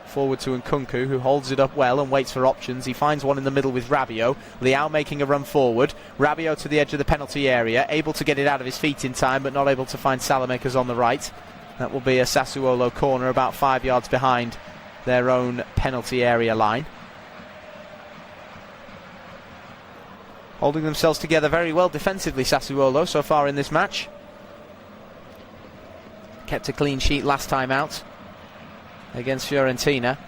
Forward to Nkunku, who holds it up well and waits for options. He finds one in the middle with Rabiot. Leao making a run forward. Rabiot to the edge of the penalty area, able to get it out of his feet in time, but not able to find Saelemaekers on the right. That will be a Sassuolo corner about 5 yards behind their own penalty area line. Holding themselves together very well defensively, Sassuolo, so far in this match. Kept a clean sheet last time out against Fiorentina.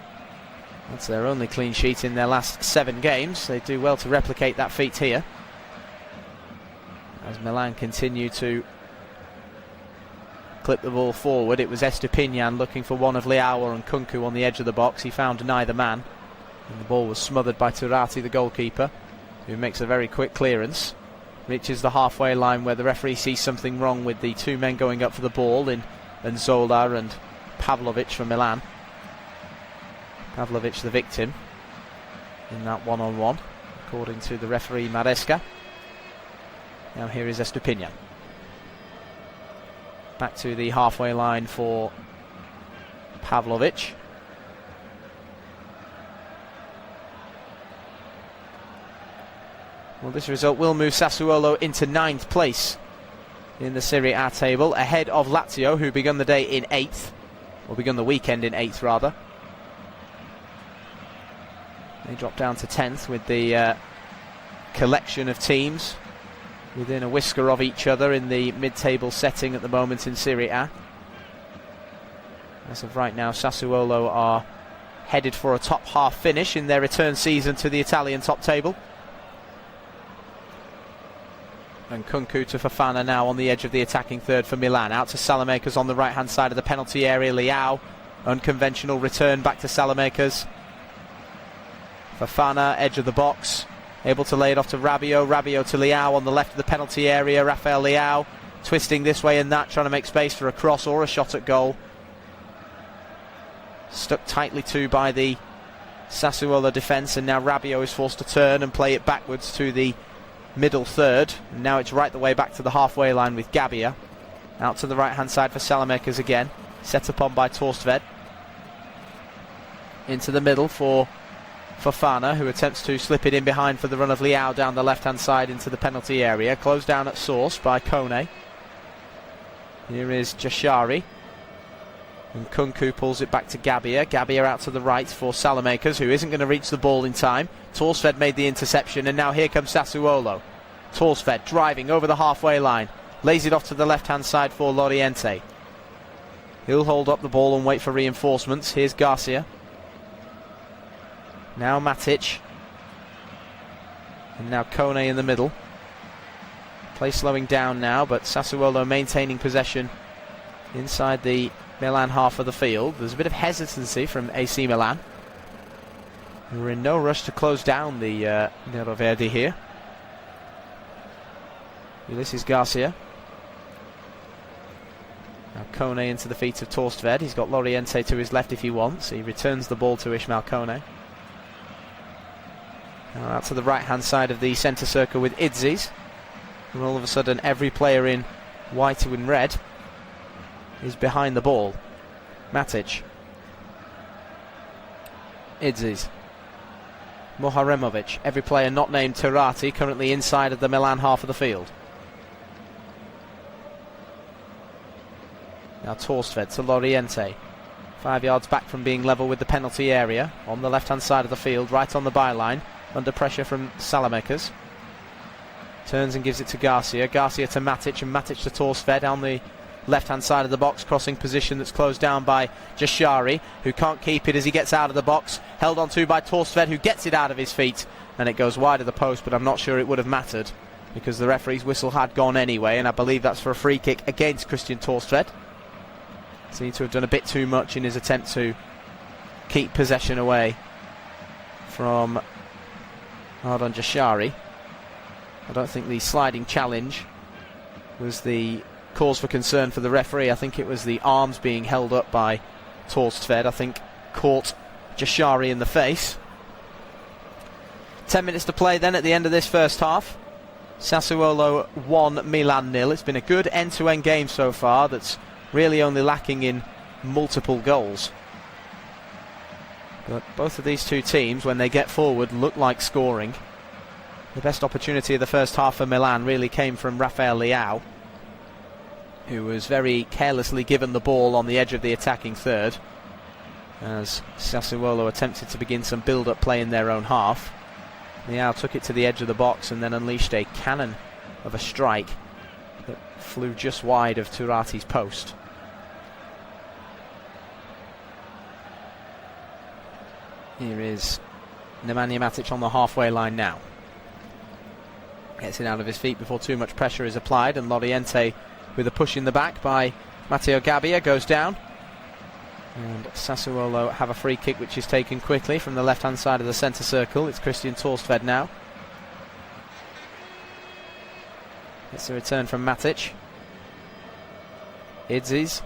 That's their only clean sheet in their last 7 games. They do well to replicate that feat here, as Milan continue to clip the ball forward. It was Estupinian looking for one of Leao or Nkunku on the edge of the box. He found neither man, and the ball was smothered by Turati, the goalkeeper, who makes a very quick clearance. Reaches the halfway line where the referee sees something wrong with the 2 men going up for the ball in Nzola and Pavlovic from Milan. Pavlovic the victim in that one-on-one, according to the referee Maresca. Now here is Estupinian. Back to the halfway line for Pavlovic. Well, this result will move Sassuolo into 9th place in the Serie A table, ahead of Lazio, who begun the day in 8th, or begun the weekend in 8th rather. They drop down to 10th with the collection of teams within a whisker of each other in the mid-table setting at the moment in Serie A. As of right now, Sassuolo are headed for a top half finish in their return season to the Italian top table. And Kunku to Fofana now on the edge of the attacking third for Milan. Out to Salamakers on the right hand side of the penalty area. Leao, unconventional return back to Salamakers. Fofana, edge of the box, able to lay it off to Rabiot. Rabiot to Leao on the left of the penalty area. Rafael Leao twisting this way and that, trying to make space for a cross or a shot at goal. Stuck tightly to by the Sassuolo defence, and now Rabiot is forced to turn and play it backwards to the middle third. And now it's right the way back to the halfway line with Gabbia. Out to the right hand side for Salamakers again, set upon by Torstved. Into the middle for Fofana, who attempts to slip it in behind for the run of Leao down the left hand side into the penalty area. Closed down at source by Kone. Here is Jashari, and Kunku pulls it back to Gabbia. Gabbia out to the right for Salamakers, who isn't going to reach the ball in time. Torsved made the interception, and now here comes Sassuolo. Torsved driving over the halfway line, lays it off to the left hand side for Loriente. He'll hold up the ball and wait for reinforcements. Here's Garcia. Now Matic, and now Kone in the middle. Play slowing down now, but Sassuolo maintaining possession inside the Milan half of the field. There's a bit of hesitancy from AC Milan, who are in no rush to close down the Neroverdi here. Ulysses Garcia. Now Kone into the feet of Torstved. He's got Loriente to his left if he wants. He returns the ball to Ismail Kone. Now out to the right hand side of the centre circle with Idzis. And all of a sudden every player in white and red is behind the ball. Matic. Idzis. Moharemovic. Every player not named Turati currently inside of the Milan half of the field. Now Torstved to Loriente. 5 yards back from being level with the penalty area. On the left hand side of the field, right on the byline. Under pressure from Salamakers. Turns and gives it to Garcia. Garcia to Matic, and Matic to Torsved on the left hand side of the box. Crossing position that's closed down by Jashari, who can't keep it as he gets out of the box. Held on to by Torsved, who gets it out of his feet, and it goes wide of the post, but I'm not sure it would have mattered because the referee's whistle had gone anyway, and I believe that's for a free kick against Christian Torsved. Seemed to have done a bit too much in his attempt to keep possession away from Ardon Jashari. I don't think the sliding challenge was the cause for concern for the referee. I think it was the arms being held up by Torstved, I think, caught Jashari in the face. 10 minutes to play then at the end of this first half. Sassuolo 1, Milan 0. It's been a good end-to-end game so far that's really only lacking in multiple goals. But both of these two teams, when they get forward, look like scoring. The best opportunity of the first half for Milan really came from Rafael Leao, who was very carelessly given the ball on the edge of the attacking third, as Sassuolo attempted to begin some build-up play in their own half. Leao took it to the edge of the box and then unleashed a cannon of a strike that flew just wide of Turati's post. Here is Nemanja Matic on the halfway line now. Gets it out of his feet before too much pressure is applied, and Loriente with a push in the back by Matteo Gabbia goes down. And Sassuolo have a free kick which is taken quickly from the left hand side of the centre circle. It's Christian Torstved now. It's a return from Matic. Idzis.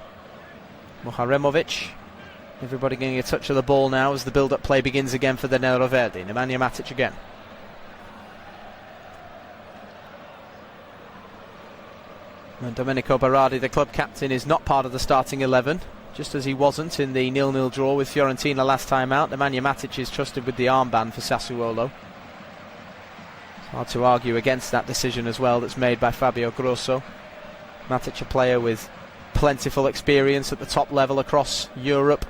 Moharemovic. Everybody getting a touch of the ball now as the build-up play begins again for the Neroverdi. Nemanja Matic again. And Domenico Berardi, the club captain, is not part of the starting 11, just as he wasn't in the 0-0 draw with Fiorentina last time out. Nemanja Matic is trusted with the armband for Sassuolo. It's hard to argue against that decision as well that's made by Fabio Grosso. Matic, a player with plentiful experience at the top level across Europe,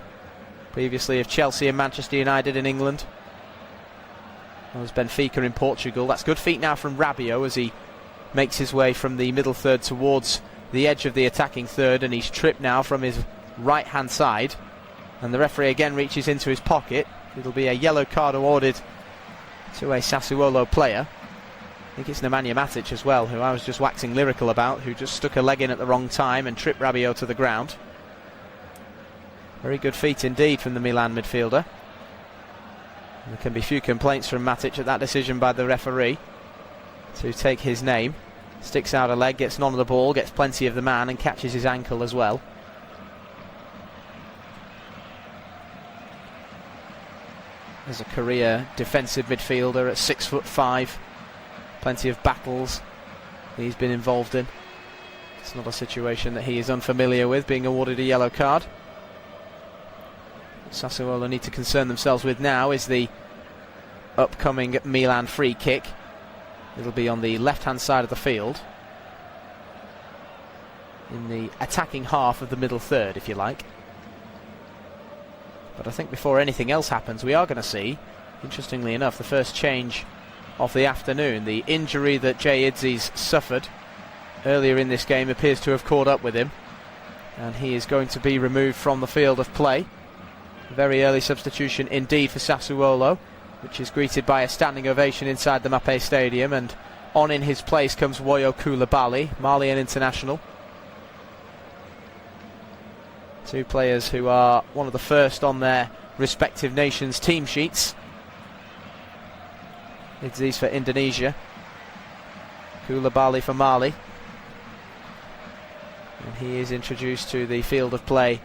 previously of Chelsea and Manchester United in England. There's Benfica in Portugal. That's good feet now from Rabiot as he makes his way from the middle third towards the edge of the attacking third, and he's tripped now from his right hand side, and the referee again reaches into his pocket. It'll be a yellow card awarded to a Sassuolo player. I think it's Nemanja Matic as well, who I was just waxing lyrical about, who just stuck a leg in at the wrong time and tripped Rabiot to the ground. Very good feet indeed from the Milan midfielder. And there can be few complaints from Matic at that decision by the referee to take his name. Sticks out a leg, gets none of the ball, gets plenty of the man, and catches his ankle as well. As a career defensive midfielder at 6'5", plenty of battles he's been involved in. It's not a situation that he is unfamiliar with, being awarded a yellow card. What Sassuolo need to concern themselves with now is the upcoming Milan free kick. It'll be on the left-hand side of the field, in the attacking half of the middle third, if you like. But I think before anything else happens, we are going to see, interestingly enough, the first change of the afternoon. The injury that Jay Idzi's suffered earlier in this game appears to have caught up with him, and he is going to be removed from the field of play. A very early substitution indeed for Sassuolo, which is greeted by a standing ovation inside the Mapei Stadium, and on in his place comes Woyo Koulibaly, Malian international. Two players who are one of the first on their respective nations' team sheets. Idzi's for Indonesia, Koulibaly for Mali. And he is introduced to the field of play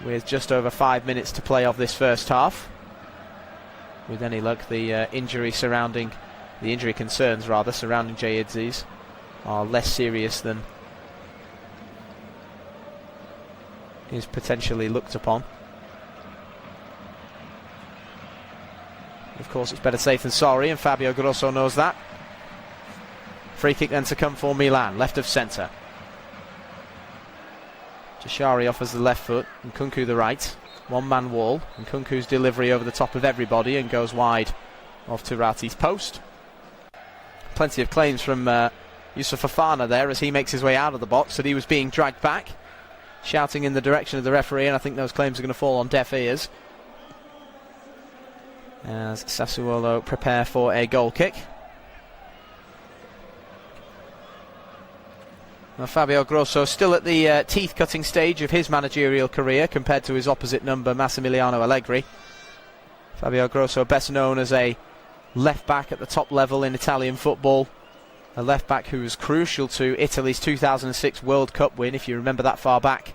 with just over 5 minutes to play of this first half. With any luck, the injury concerns rather surrounding Jay Idzi's are less serious than is potentially looked upon. Of course, it's better safe than sorry, and Fabio Grosso knows that. Free kick then to come for Milan, left of centre. Jashari offers the left foot, and Nkunku the right. One-man wall, and Nkunku's delivery over the top of everybody and goes wide of Turati's post. Plenty of claims from Yusuf Fofana there as he makes his way out of the box, that he was being dragged back, shouting in the direction of the referee, and I think those claims are going to fall on deaf ears as Sassuolo prepare for a goal kick. Now, Fabio Grosso still at the teeth-cutting stage of his managerial career compared to his opposite number, Massimiliano Allegri. Fabio Grosso, best known as a left-back at the top level in Italian football, a left-back who was crucial to Italy's 2006 World Cup win, if you remember that far back.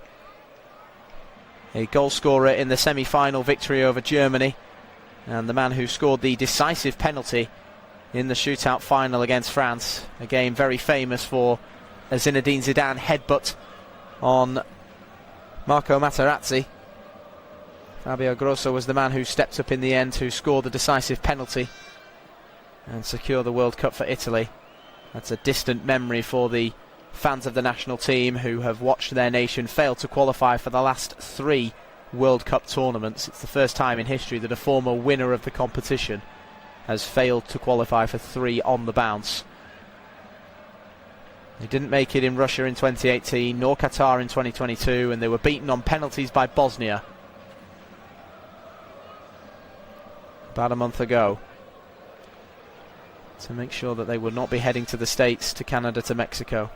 A goal scorer in the semi-final victory over Germany, and the man who scored the decisive penalty in the shootout final against France, a game very famous for a Zinedine Zidane headbutt on Marco Materazzi. Fabio Grosso was the man who stepped up in the end to score the decisive penalty and secure the World Cup for Italy. That's a distant memory for the fans of the national team who have watched their nation fail to qualify for the last 3 World Cup tournaments. It's the first time in history that a former winner of the competition has failed to qualify for 3 on the bounce. They didn't make it in Russia in 2018, nor Qatar in 2022, and they were beaten on penalties by Bosnia about a month ago to make sure that they would not be heading to the States, to Canada, to Mexico.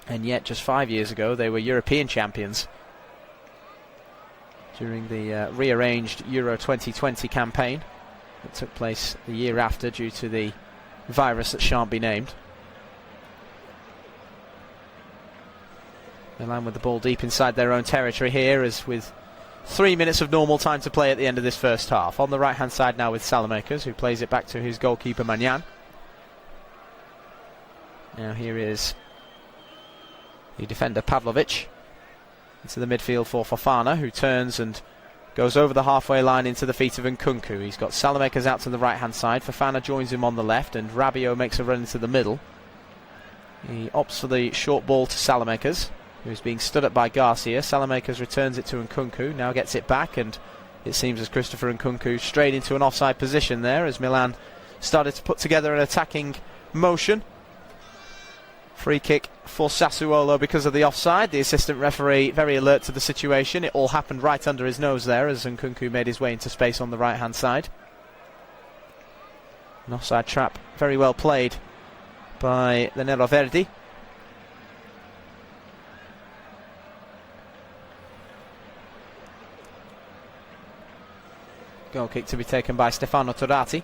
And yet, just 5 years ago, they were European champions during the rearranged Euro 2020 campaign that took place the year after due to the virus that shan't be named. Milan with the ball deep inside their own territory here, as with 3 minutes of normal time to play at the end of this first half. On the right hand side now with Salamakers, who plays it back to his goalkeeper Magnan. Now here is the defender Pavlovic into the midfield for Fofana, who turns and goes over the halfway line into the feet of Nkunku. He's got Salamakers out to the right-hand side. Fofana joins him on the left, and Rabiot makes a run into the middle. He opts for the short ball to Salamakers, who's being stood up by Garcia. Salamakers returns it to Nkunku, now gets it back, and it seems as Christopher Nkunku strayed into an offside position there as Milan started to put together an attacking motion. Free kick for Sassuolo because of the offside. The assistant referee very alert to the situation. It all happened right under his nose there as Nkunku made his way into space on the right hand side. An offside trap very well played by the Nero Verdi. Goal kick to be taken by Stefano Turati.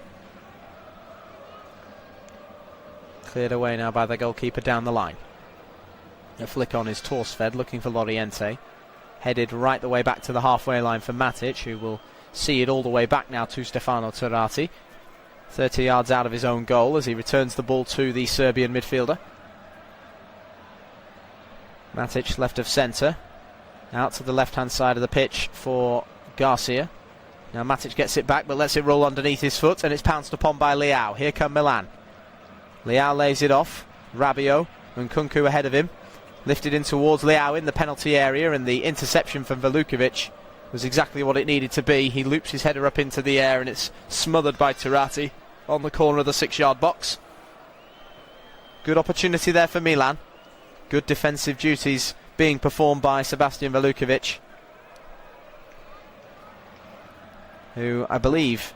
Cleared away now by the goalkeeper down the line. A flick on is Torsved looking for Loriente. Headed right the way back to the halfway line for Matic, who will see it all the way back now to Stefano Turati. 30 yards out of his own goal as he returns the ball to the Serbian midfielder. Matic left of centre. Out to the left hand side of the pitch for Garcia. Now Matic gets it back but lets it roll underneath his foot, and it's pounced upon by Leao. Here come Milan. Leao lays it off. Rabiot, Nkunku ahead of him. Lifted in towards Leao in the penalty area, and the interception from Velukovic was exactly what it needed to be. He loops his header up into the air and it's smothered by Turati on the corner of the 6-yard box. Good opportunity there for Milan. Good defensive duties being performed by Sebastian Velukovic, who I believe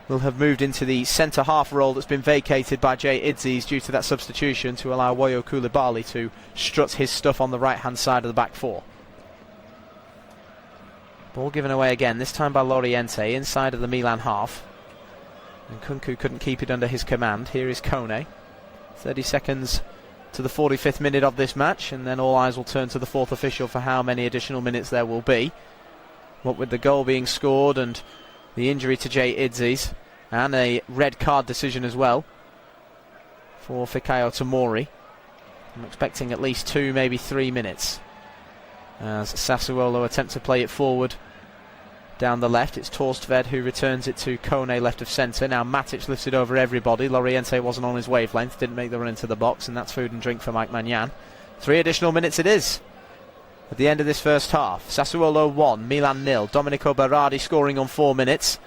will have moved into the centre-half role that's been vacated by Jay Idzies due to that substitution to allow Woyo Koulibaly to strut his stuff on the right-hand side of the back four. Ball given away again, this time by Loriente, inside of the Milan half. And Nkunku couldn't keep it under his command. Here is Kone. 30 seconds to the 45th minute of this match, and then all eyes will turn to the fourth official for how many additional minutes there will be. What with the goal being scored and the injury to Jay Idzies, and a red card decision as well for Fikayo Tomori, I'm expecting at least 2, maybe 3 minutes as Sassuolo attempt to play it forward down the left. It's Torstved who returns it to Kone left of centre. Now Matic lifts it over everybody. Loriente wasn't on his wavelength, didn't make the run into the box, and that's food and drink for Mike Maignan. 3 additional minutes it is at the end of this first half. Sassuolo 1, Milan 0. Domenico Berardi scoring on 4 minutes.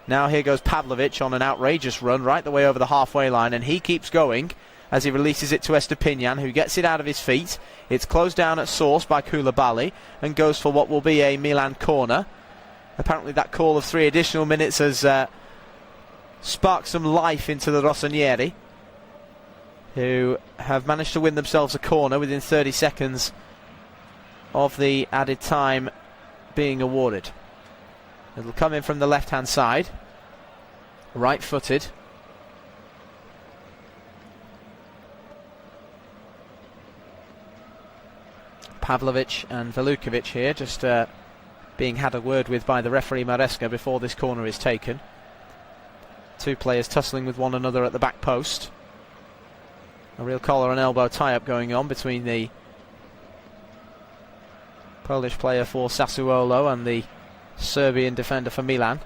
Now here goes Pavlovic on an outrageous run right the way over the halfway line, and he keeps going as he releases it to Estepinian, who gets it out of his feet. It's closed down at source by Koulibaly and goes for what will be a Milan corner. Apparently that call of 3 additional minutes has sparked some life into the Rossonieri, who have managed to win themselves a corner within 30 seconds of the added time being awarded. It'll come in from the left hand side, right footed. Pavlovic and Velukovic here just being had a word with by the referee Maresca before this corner is taken. 2 players tussling with one another at the back post. A real collar and elbow tie-up going on between the Polish player for Sassuolo and the Serbian defender for Milan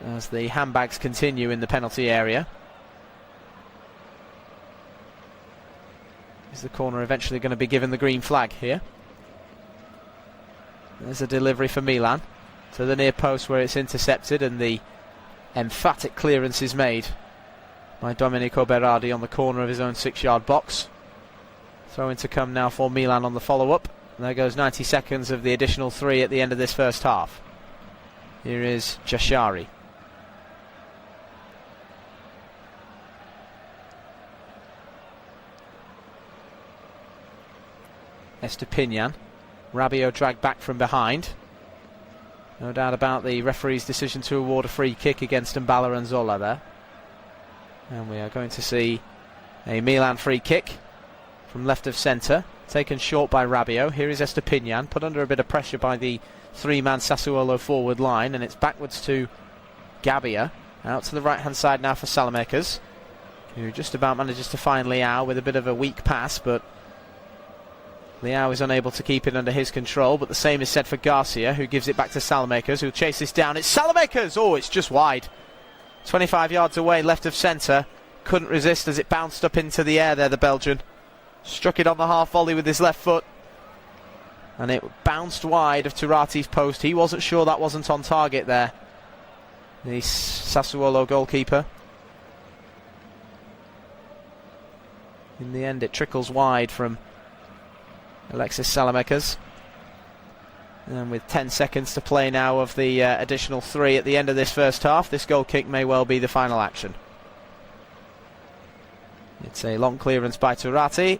as the handbags continue in the penalty area. Is the corner eventually going to be given the green flag here? There's a delivery for Milan to the near post where it's intercepted, and the emphatic clearance is made by Domenico Berardi on the corner of his own 6-yard box. Throw in to come now for Milan on the follow-up. There goes 90 seconds of the additional 3 at the end of this first half. Here is Jashari. Estepinian. Rabiot dragged back from behind. No doubt about the referee's decision to award a free kick against Mbala and Zola there. And we are going to see a Milan free kick from left of centre, taken short by Rabiot. Here is Estepinian, put under a bit of pressure by the 3-man Sassuolo forward line, and it's backwards to Gabbia. Out to the right hand side now for Salamakers, who just about manages to find Leao with a bit of a weak pass, but Leao is unable to keep it under his control, but the same is said for Garcia, who gives it back to Salamakers, who'll chase this down. It's Salamakers! Oh, it's just wide. 25 yards away, left of centre. Couldn't resist as it bounced up into the air there, the Belgian. Struck it on the half volley with his left foot. And it bounced wide of Turati's post. He wasn't sure that wasn't on target there, the Sassuolo goalkeeper. In the end, it trickles wide from Alexis Salamakers. And with 10 seconds to play now of the additional 3 at the end of this first half, this goal kick may well be the final action. It's a long clearance by Turati.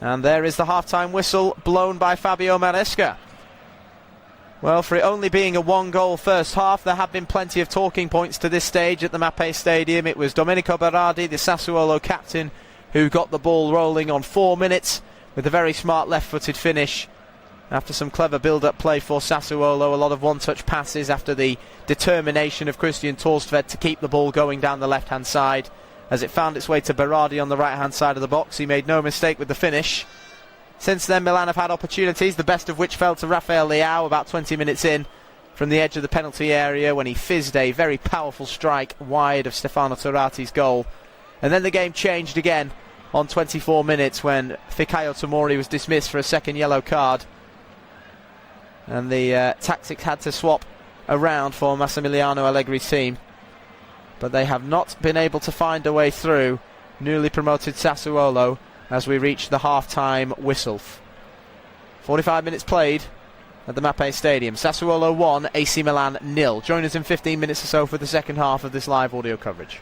And there is the half-time whistle blown by Fabio Maresca. Well, for it only being a one-goal first half, there have been plenty of talking points to this stage at the Mapei Stadium. It was Domenico Berardi, the Sassuolo captain, who got the ball rolling on 4 minutes with a very smart left-footed finish. After some clever build-up play for Sassuolo, a lot of one-touch passes after the determination of Christian Torstvedt to keep the ball going down the left-hand side. As it found its way to Berardi on the right-hand side of the box, he made no mistake with the finish. Since then, Milan have had opportunities, the best of which fell to Rafael Leao about 20 minutes in from the edge of the penalty area when he fizzed a very powerful strike wide of Stefano Turati's goal. And then the game changed again on 24 minutes when Fikayo Tomori was dismissed for a second yellow card. And the tactics had to swap around for Massimiliano Allegri's team. But they have not been able to find a way through newly promoted Sassuolo as we reach the half-time whistle. 45 minutes played at the Mapei Stadium. Sassuolo 1, AC Milan 0. Join us in 15 minutes or so for the second half of this live audio coverage.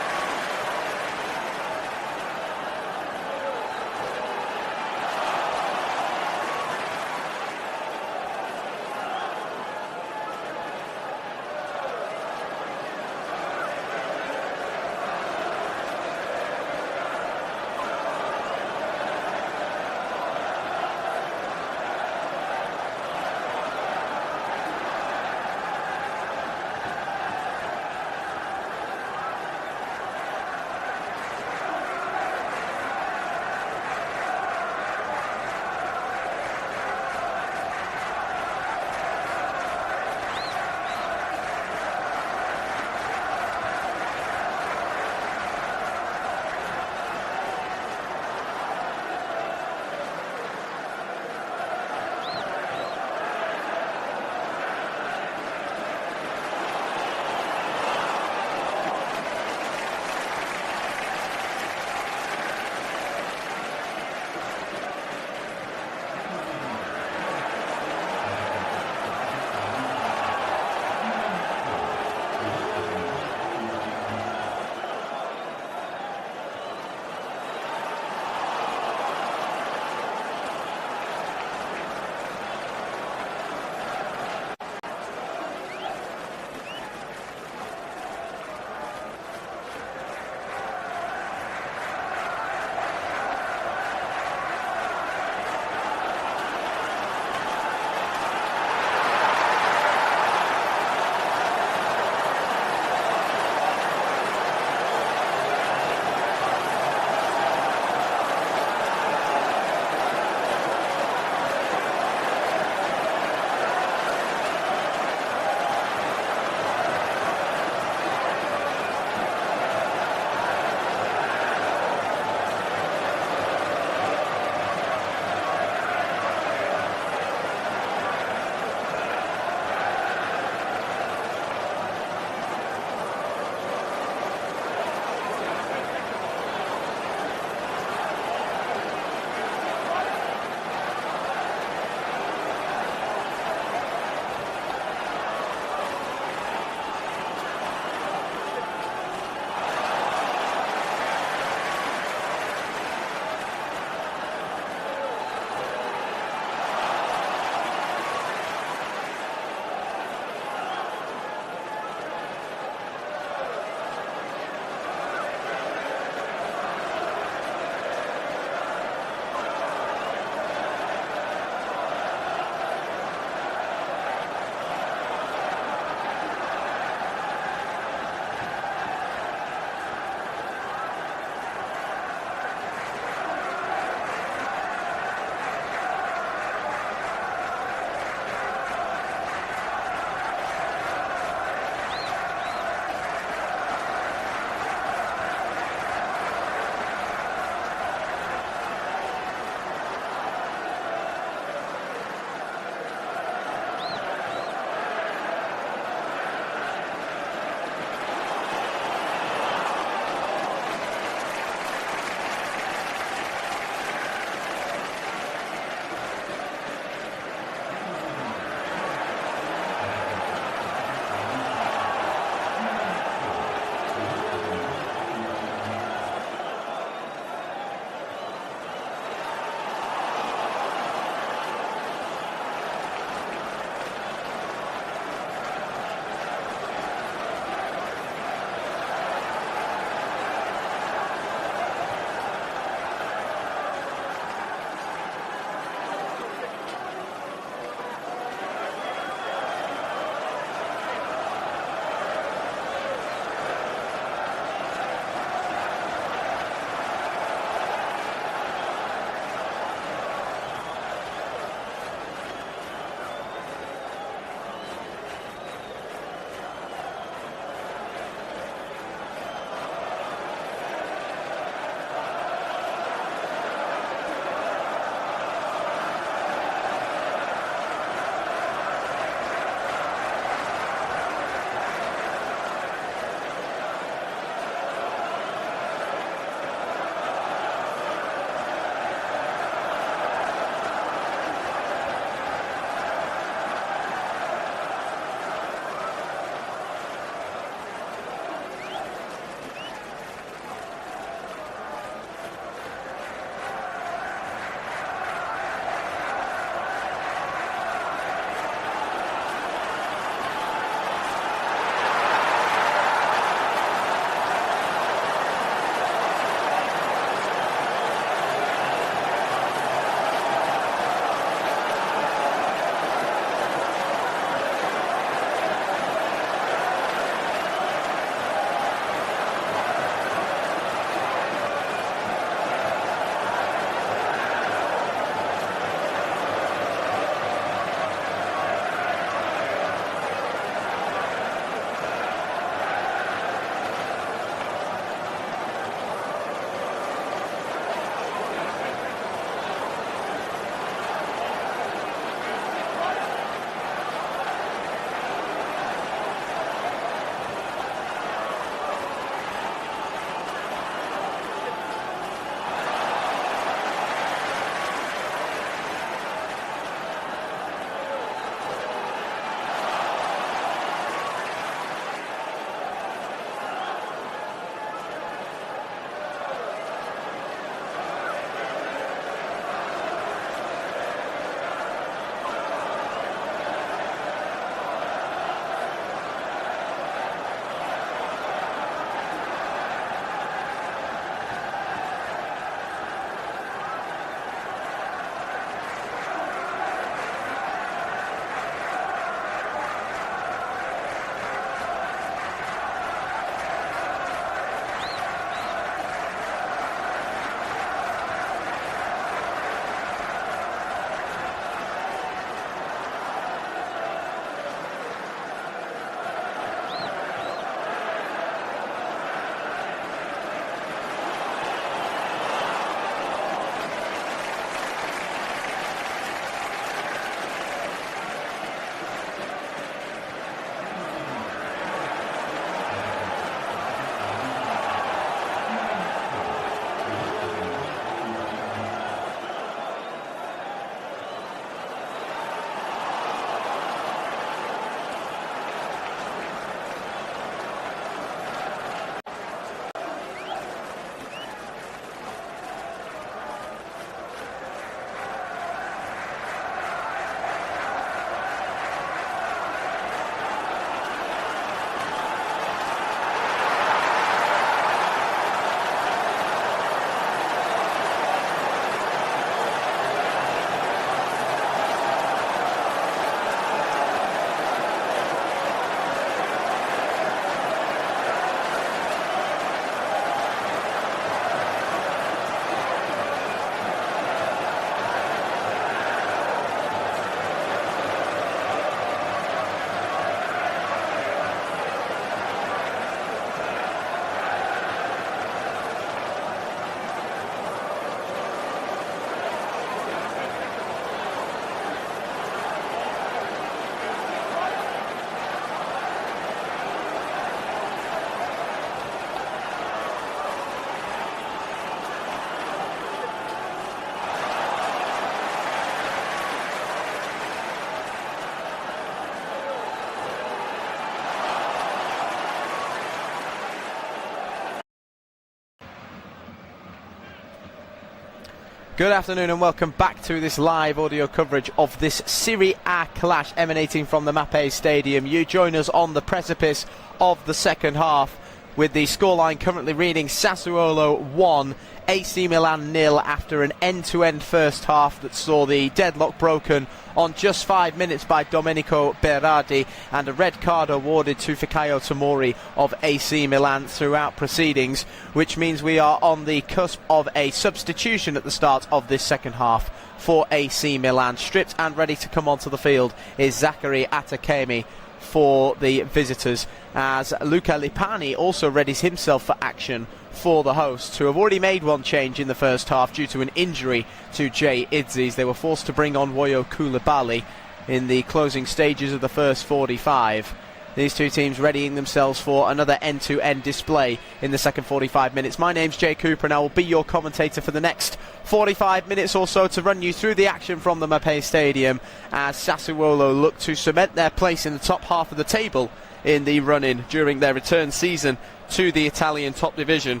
Good afternoon and welcome back to this live audio coverage of this Serie A clash emanating from the Mapei Stadium. You join us on the precipice of the second half with the scoreline currently reading Sassuolo 1, AC Milan 0 after an end-to-end first half that saw the deadlock broken on just 5 minutes by Domenico Berardi and a red card awarded to Fikayo Tomori of AC Milan throughout proceedings, which means we are on the cusp of a substitution at the start of this second half for AC Milan. Stripped and ready to come onto the field is Zachary Atakemi for the visitors, as Luca Lipani also readies himself for action for the hosts, who have already made one change in the first half due to an injury to Jay Idzies. They were forced to bring on Woyo Koulibaly in the closing stages of the first 45. These two teams readying themselves for another end-to-end display in the second 45 minutes. My name's Jay Cooper and I will be your commentator for the next 45 minutes or so to run you through the action from the Mapei Stadium as Sassuolo look to cement their place in the top half of the table in the run-in during their return season to the Italian top division,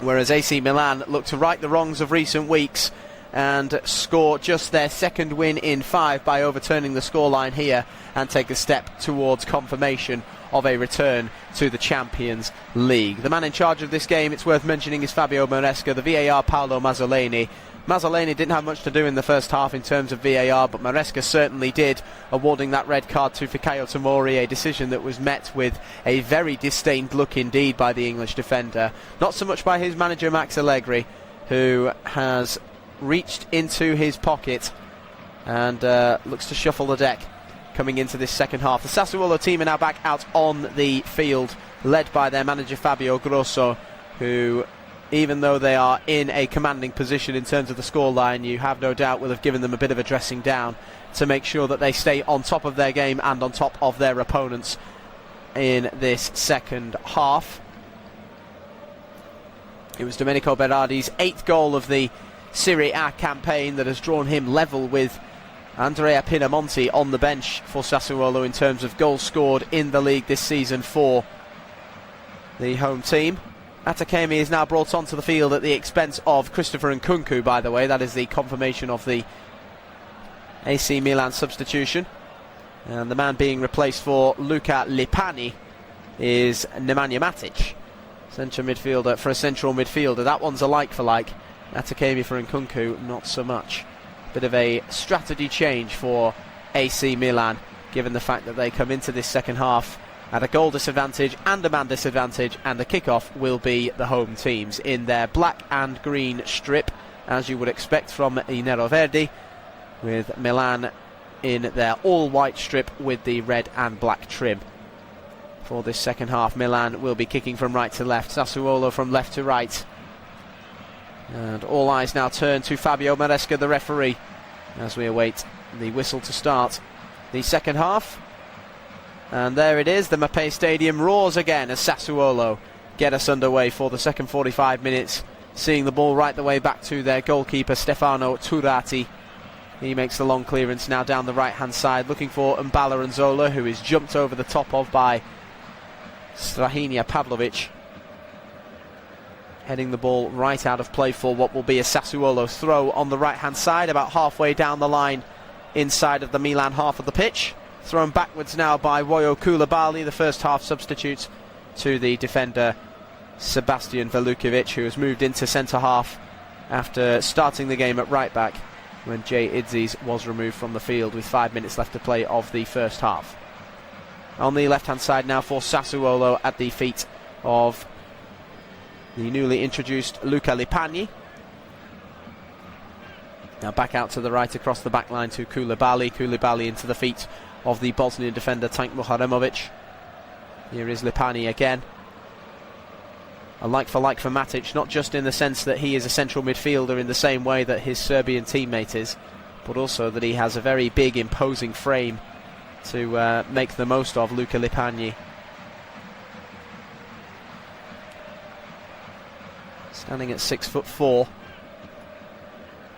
whereas AC Milan look to right the wrongs of recent weeks and score just their second win in 5 by overturning the scoreline here and take a step towards confirmation of a return to the Champions League. The man in charge of this game, it's worth mentioning, is Fabio Maresca. The VAR, Paolo Mazzoleni. Mazzoleni didn't have much to do in the first half in terms of VAR, but Maresca certainly did, awarding that red card to Fikayo Tomori, a decision that was met with a very disdained look indeed by the English defender. Not so much by his manager Max Allegri, who has reached into his pocket and looks to shuffle the deck coming into this second half. The Sassuolo team are now back out on the field, led by their manager Fabio Grosso, who, even though they are in a commanding position in terms of the scoreline, you have no doubt will have given them a bit of a dressing down to make sure that they stay on top of their game and on top of their opponents in this second half. It was Domenico Berardi's 8th goal of the Serie A campaign that has drawn him level with Andrea Pinamonti on the bench for Sassuolo in terms of goals scored in the league this season for the home team. Atakemi is now brought onto the field at the expense of Christopher Nkunku, by the way. That is the confirmation of the AC Milan substitution. And the man being replaced for Luca Lipani is Nemanja Matic, central midfielder for a central midfielder. That one's a like for like. Atakemi for Nkunku, not so much. Bit of a strategy change for AC Milan, given the fact that they come into this second half at a goal disadvantage and a man disadvantage, and the kickoff will be the home teams in their black and green strip, as you would expect from I Nero Verdi, with Milan in their all-white strip with the red and black trim. For this second half, Milan will be kicking from right to left, Sassuolo from left to right. And all eyes now turn to Fabio Maresca, the referee, as we await the whistle to start the second half. And there it is, the Mapei Stadium roars again as Sassuolo get us underway for the second 45 minutes, seeing the ball right the way back to their goalkeeper Stefano Turati. He makes the long clearance now down the right hand side, looking for Mbala Zola, who is jumped over the top of by Strahinja Pavlovic. Heading the ball right out of play for what will be a Sassuolo throw on the right hand side, about halfway down the line inside of the Milan half of the pitch. Thrown backwards now by Woyo Koulibaly, the first half substitute, to the defender Sebastian Velukovic, who has moved into centre half after starting the game at right back when Jay Idzies was removed from the field with 5 minutes left to play of the first half. On the left hand side now for Sassuolo, at the feet of the newly introduced Luca Lipani. Now back out to the right across the back line to Koulibaly. Koulibaly into the feet of the Bosnian defender Tank Muharemovic. Here is Lipani again. A like for Matic, not just in the sense that he is a central midfielder in the same way that his Serbian teammate is, but also that he has a very big, imposing frame to make the most of. Luca Lipani, standing at 6'4",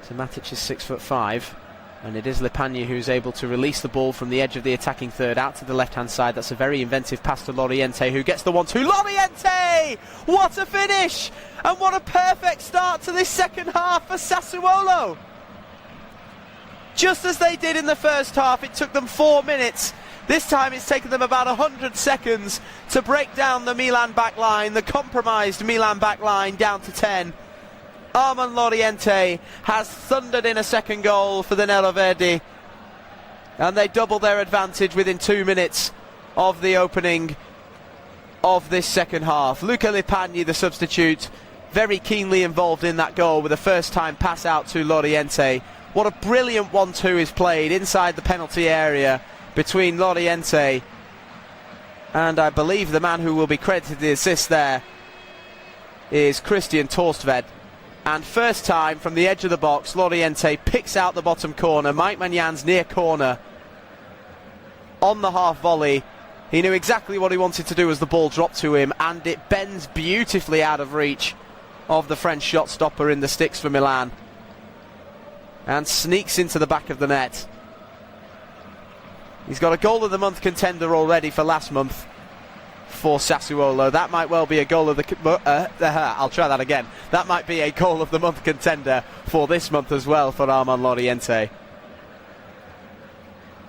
so Matic is 6'5". And it is Lepagni who's able to release the ball from the edge of the attacking third out to the left-hand side. That's a very inventive pass to Loriente, who gets the 1-2. Loriente! What a finish! And what a perfect start to this second half for Sassuolo! Just as they did in the first half, it took them 4 minutes. This time it's taken them about 100 seconds to break down the Milan backline, the compromised Milan backline, down to 10. Armand Loriente has thundered in a second goal for the Neroverdi, and they double their advantage within 2 minutes of the opening of this second half. Luca Lepagni, the substitute, very keenly involved in that goal with a first-time pass out to Loriente. What a brilliant 1-2 is played inside the penalty area between Loriente and, I believe, the man who will be credited the assist there is Christian Torstvedt. And first time from the edge of the box, Loriente picks out the bottom corner. Mike Maignan near corner on the half volley. He knew exactly what he wanted to do as the ball dropped to him, and it bends beautifully out of reach of the French shot stopper in the sticks for Milan and sneaks into the back of the net. He's got a goal of the month contender already for last month for Sassuolo. That might well be a goal of the I'll try that again. That might be a goal of the month contender for this month as well for Armand Loriente.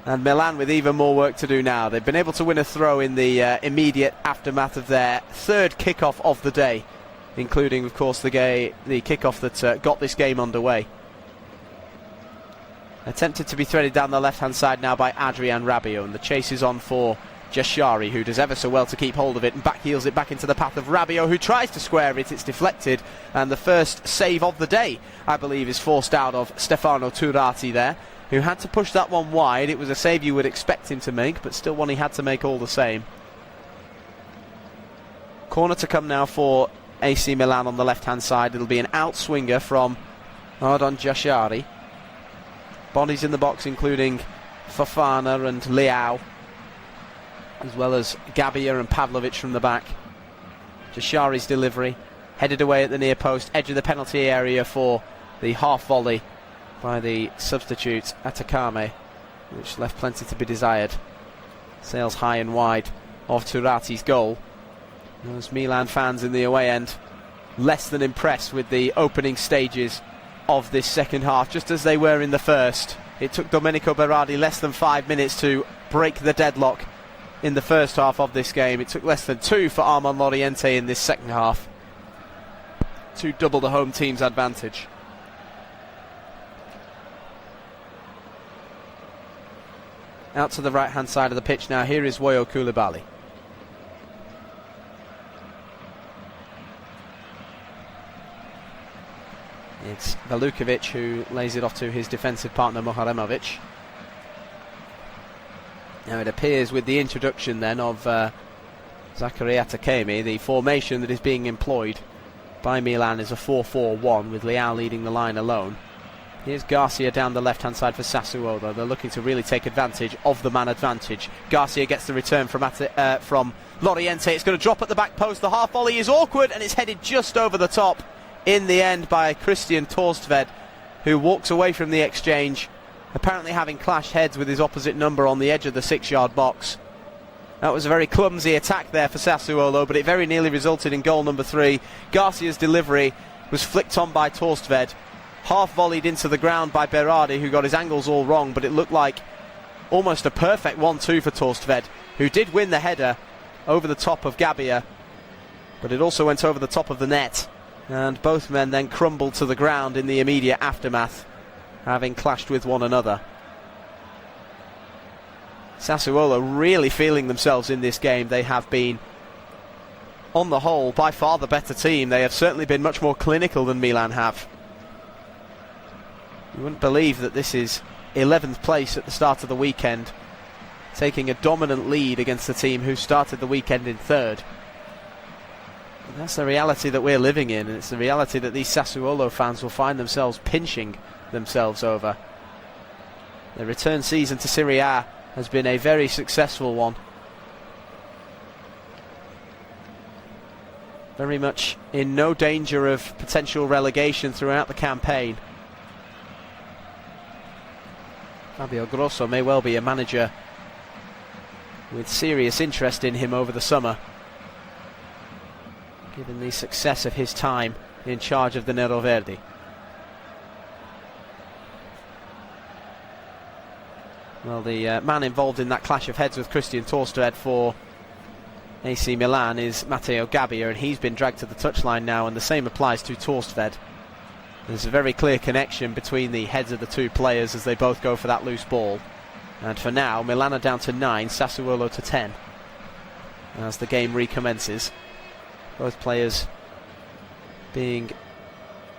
And Milan with even more work to do now. They've been able to win a throw in the immediate aftermath of their third kickoff of the day, including, of course, the kickoff that got this game underway. Attempted to be threaded down the left-hand side now by Adrian Rabiot, and the chase is on for Jashari, who does ever so well to keep hold of it and backheels it back into the path of Rabiot, who tries to square it. It's deflected, and the first save of the day, I believe, is forced out of Stefano Turati there, who had to push that one wide. It was a save you would expect him to make, but still one he had to make all the same. Corner to come now for AC Milan on the left-hand side. It'll be an outswinger from Ardon Jashari. Bodies in the box, including Fofana and Leao, as well as Gabbia and Pavlovic from the back. Jashari's delivery, headed away at the near post, edge of the penalty area for the half volley by the substitute Atakame, which left plenty to be desired. Sails high and wide of Turati's goal. Those Milan fans in the away end less than impressed with the opening stages of this second half, just as they were in the first. It took Domenico Berardi less than 5 minutes to break the deadlock in the first half of this game. It took less than 2 for Armand Loriente in this second half to double the home team's advantage. Out to the right hand side of the pitch now. Here is Woyo Koulibaly. It's Velukovic who lays it off to his defensive partner Moharemovic. Now it appears with the introduction then of Zachary Atakemi, the formation that is being employed by Milan is a 4-4-1 with Leao leading the line alone. Here's Garcia down the left hand side for Sassuolo. They're looking to really take advantage of the man advantage. Garcia gets the return from Loriente. It's going to drop at the back post. The half volley is awkward and it's headed just over the top in the end by Christian Torstvedt, who walks away from the exchange, apparently having clashed heads with his opposite number on the edge of the 6-yard box. That was a very clumsy attack there for Sassuolo, but it very nearly resulted in goal number 3. Garcia's delivery was flicked on by Torstvedt, half volleyed into the ground by Berardi, who got his angles all wrong, but it looked like almost a perfect 1-2 for Torstvedt, who did win the header over the top of Gabbia, but it also went over the top of the net, and both men then crumbled to the ground in the immediate aftermath, having clashed with one another. Sassuolo really feeling themselves in this game. They have been, on the whole, by far the better team. They have certainly been much more clinical than Milan have. You wouldn't believe that this is 11th place at the start of the weekend, taking a dominant lead against the team who started the weekend in 3rd. And that's the reality that we're living in, and it's the reality that these Sassuolo fans will find themselves pinching themselves over. The return season to Serie A has been a very successful one. Very much in no danger of potential relegation throughout the campaign. Fabio Grosso may well be a manager with serious interest in him over the summer, given the success of his time in charge of the Nero Verdi. Well, the man involved in that clash of heads with Christian Torstvedt for AC Milan is Matteo Gabbia, and he's been dragged to the touchline now, and the same applies to Torstvedt. There's a very clear connection between the heads of the two players as they both go for that loose ball. And for now, Milan are down to 9, Sassuolo to 10 as the game recommences. Both players being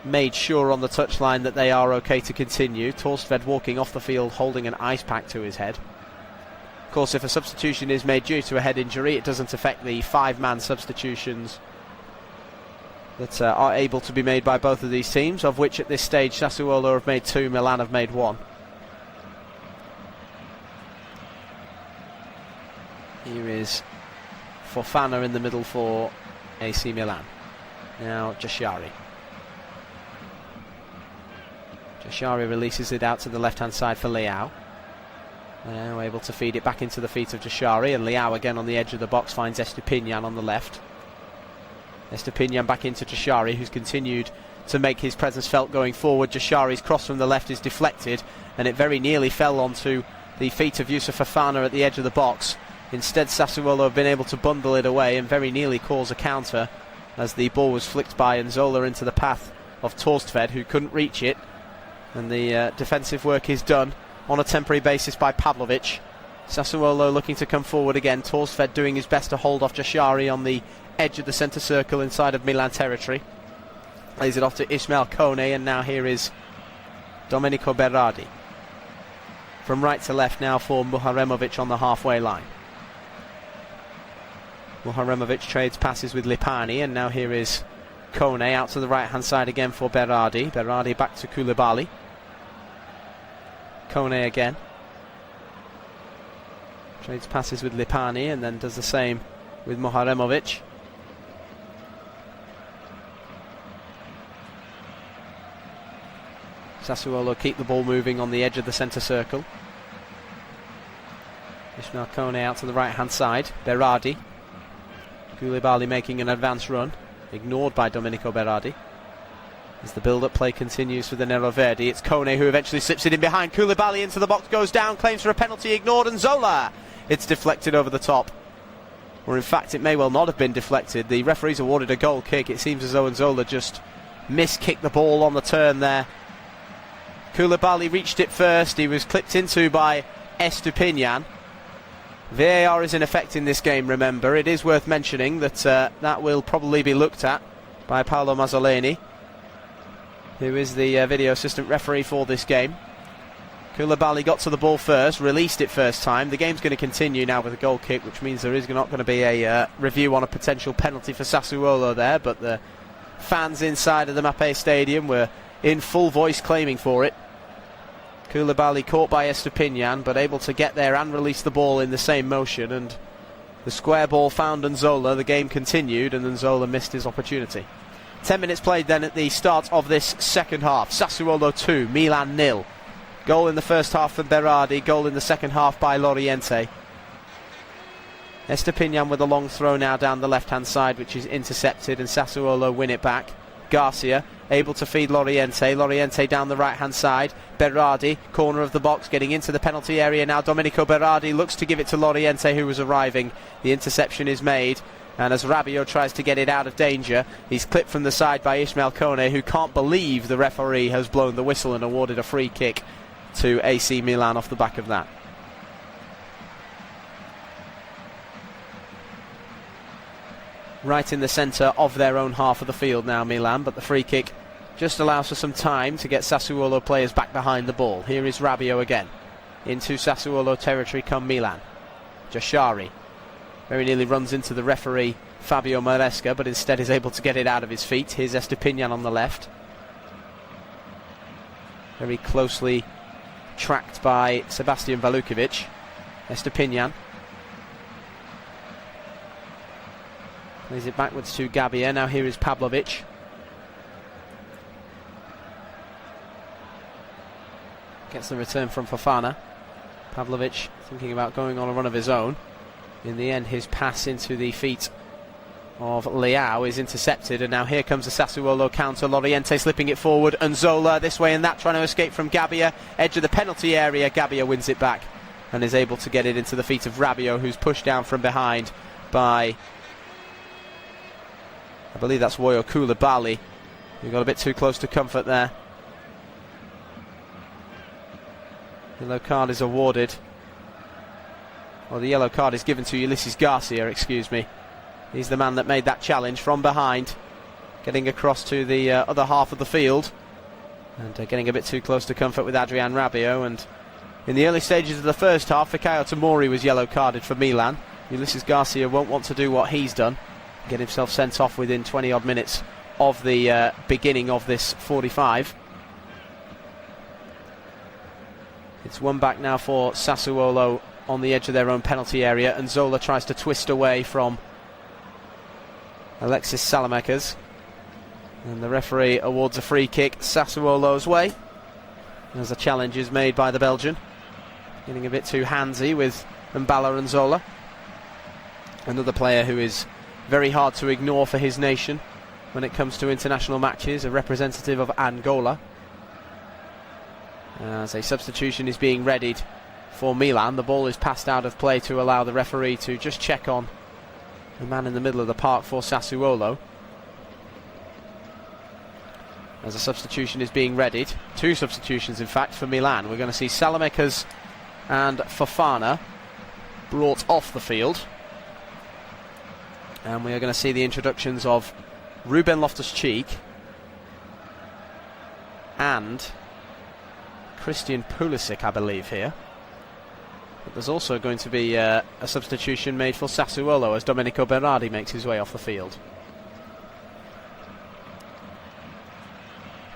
made sure on the touchline that they are okay to continue. Torstvedt walking off the field holding an ice pack to his head. Of course, if a substitution is made due to a head injury, it doesn't affect the 5-man substitutions that are able to be made by both of these teams, of which at this stage Sassuolo have made 2, Milan have made 1. Here is Fofana in the middle for AC Milan. Now Jashari. Jashari releases it out to the left-hand side for Leao. Now able to feed it back into the feet of Jashari, and Leao again on the edge of the box finds Estupiñán on the left. Estupiñán back into Jashari, who's continued to make his presence felt going forward. Jashari's cross from the left is deflected, and it very nearly fell onto the feet of Youssouf Fofana at the edge of the box. Instead, Sassuolo have been able to bundle it away and very nearly cause a counter as the ball was flicked by Nzola into the path of Torstvedt, who couldn't reach it, and the defensive work is done on a temporary basis by Pavlovic. Sassuolo looking to come forward again. Torstvedt doing his best to hold off Jashari on the edge of the centre circle inside of Milan territory. Lays it off to Ismail Kone, and now here is Domenico Berardi. From right to left now for Muharemovic on the halfway line. Muharemovic trades passes with Lipani, and now here is Kone out to the right hand side again for Berardi. Berardi back to Koulibaly. Kone again. Trades passes with Lipani and then does the same with Muharemovic. Sassuolo keep the ball moving on the edge of the centre circle. Ismail Kone out to the right hand side. Berardi. Koulibaly making an advance run, ignored by Domenico Berardi. As the build-up play continues for the Nero Verdi, it's Kone who eventually slips it in behind. Koulibaly into the box, goes down, claims for a penalty, ignored, and Zola! It's deflected over the top. Or in fact, it may well not have been deflected. The referee's awarded a goal kick. It seems as though Nzola just miskicked the ball on the turn there. Koulibaly reached it first. He was clipped into by Estupiñán. VAR is in effect in this game, remember. It is worth mentioning that that will probably be looked at by Paolo Mazzoleni, who is the video assistant referee for this game. Koulibaly got to the ball first, released it first time. The game's going to continue now with a goal kick, which means there is not going to be a review on a potential penalty for Sassuolo there, but the fans inside of the Mapei Stadium were in full voice claiming for it. Koulibaly caught by Estupiñán, but able to get there and release the ball in the same motion, and the square ball found Nzola. The game continued, and Nzola missed his opportunity. 10 minutes played then at the start of this second half. Sassuolo 2, Milan 0. Goal in the first half for Berardi, goal in the second half by Loriente. Estupiñán with a long throw now down the left-hand side, which is intercepted, and Sassuolo win it back. Garcia able to feed Loriente. Loriente down the right-hand side. Berardi, corner of the box, getting into the penalty area now. Domenico Berardi looks to give it to Loriente, who was arriving. The interception is made, and as Rabiot tries to get it out of danger, he's clipped from the side by Ismail Kone, who can't believe the referee has blown the whistle and awarded a free kick to AC Milan off the back of that. Right in the centre of their own half of the field now, Milan, but the free kick just allows for some time to get Sassuolo players back behind the ball. Here is Rabiot again. Into Sassuolo territory come Milan. Jashari very nearly runs into the referee Fabio Maresca, but instead is able to get it out of his feet. Here's Estupiñán on the left. Very closely tracked by Sebastian Valukovic. Estupiñán plays it backwards to Gabbia. Now here is Pavlovic. Gets the return from Fofana. Pavlovic thinking about going on a run of his own. In the end, his pass into the feet of Leao is intercepted, and now here comes the Sassuolo counter. Loriente slipping it forward, and Zola this way and that, trying to escape from Gabbia. Edge of the penalty area, Gabbia wins it back and is able to get it into the feet of Rabiot, who's pushed down from behind by, I believe that's Woyo Koulibaly, who got a bit too close to comfort there. Yellow card is awarded. Well, the yellow card is given to Ulisses Garcia, excuse me. He's the man that made that challenge from behind, getting across to the other half of the field and getting a bit too close to comfort with Adrian Rabiot. And in the early stages of the first half, Fikayo Tomori was yellow carded for Milan. Ulisses Garcia won't want to do what he's done, get himself sent off within 20 odd minutes of the beginning of this 45. It's one back now for Sassuolo on the edge of their own penalty area, and Zola tries to twist away from Alexis Salamakers, and the referee awards a free kick Sassuolo's way as a challenge is made by the Belgian, getting a bit too handsy with Mbala and Zola, another player who is very hard to ignore for his nation when it comes to international matches, a representative of Angola. As a substitution is being readied for Milan, the ball is passed out of play to allow the referee to just check on the man in the middle of the park for Sassuolo. As a substitution is being readied, two substitutions in fact for Milan. We're going to see Salamakers and Fofana brought off the field, and we are going to see the introductions of Ruben Loftus-Cheek and Christian Pulisic, I believe, here. But there's also going to be a substitution made for Sassuolo as Domenico Berardi makes his way off the field.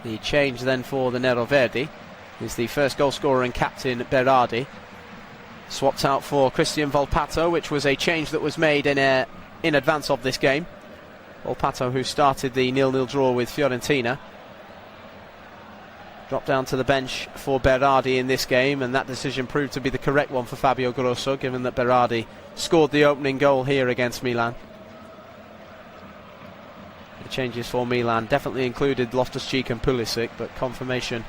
The change then for the Nero Verdi is the first goal scorer and captain, Berardi, swapped out for Christian Volpato, which was a change that was made in advance of this game. Volpato, who started the 0-0 draw with Fiorentina, dropped down to the bench for Berardi in this game, and that decision proved to be the correct one for Fabio Grosso, given that Berardi scored the opening goal here against Milan. The changes for Milan definitely included Loftus-Cheek and Pulisic, but confirmation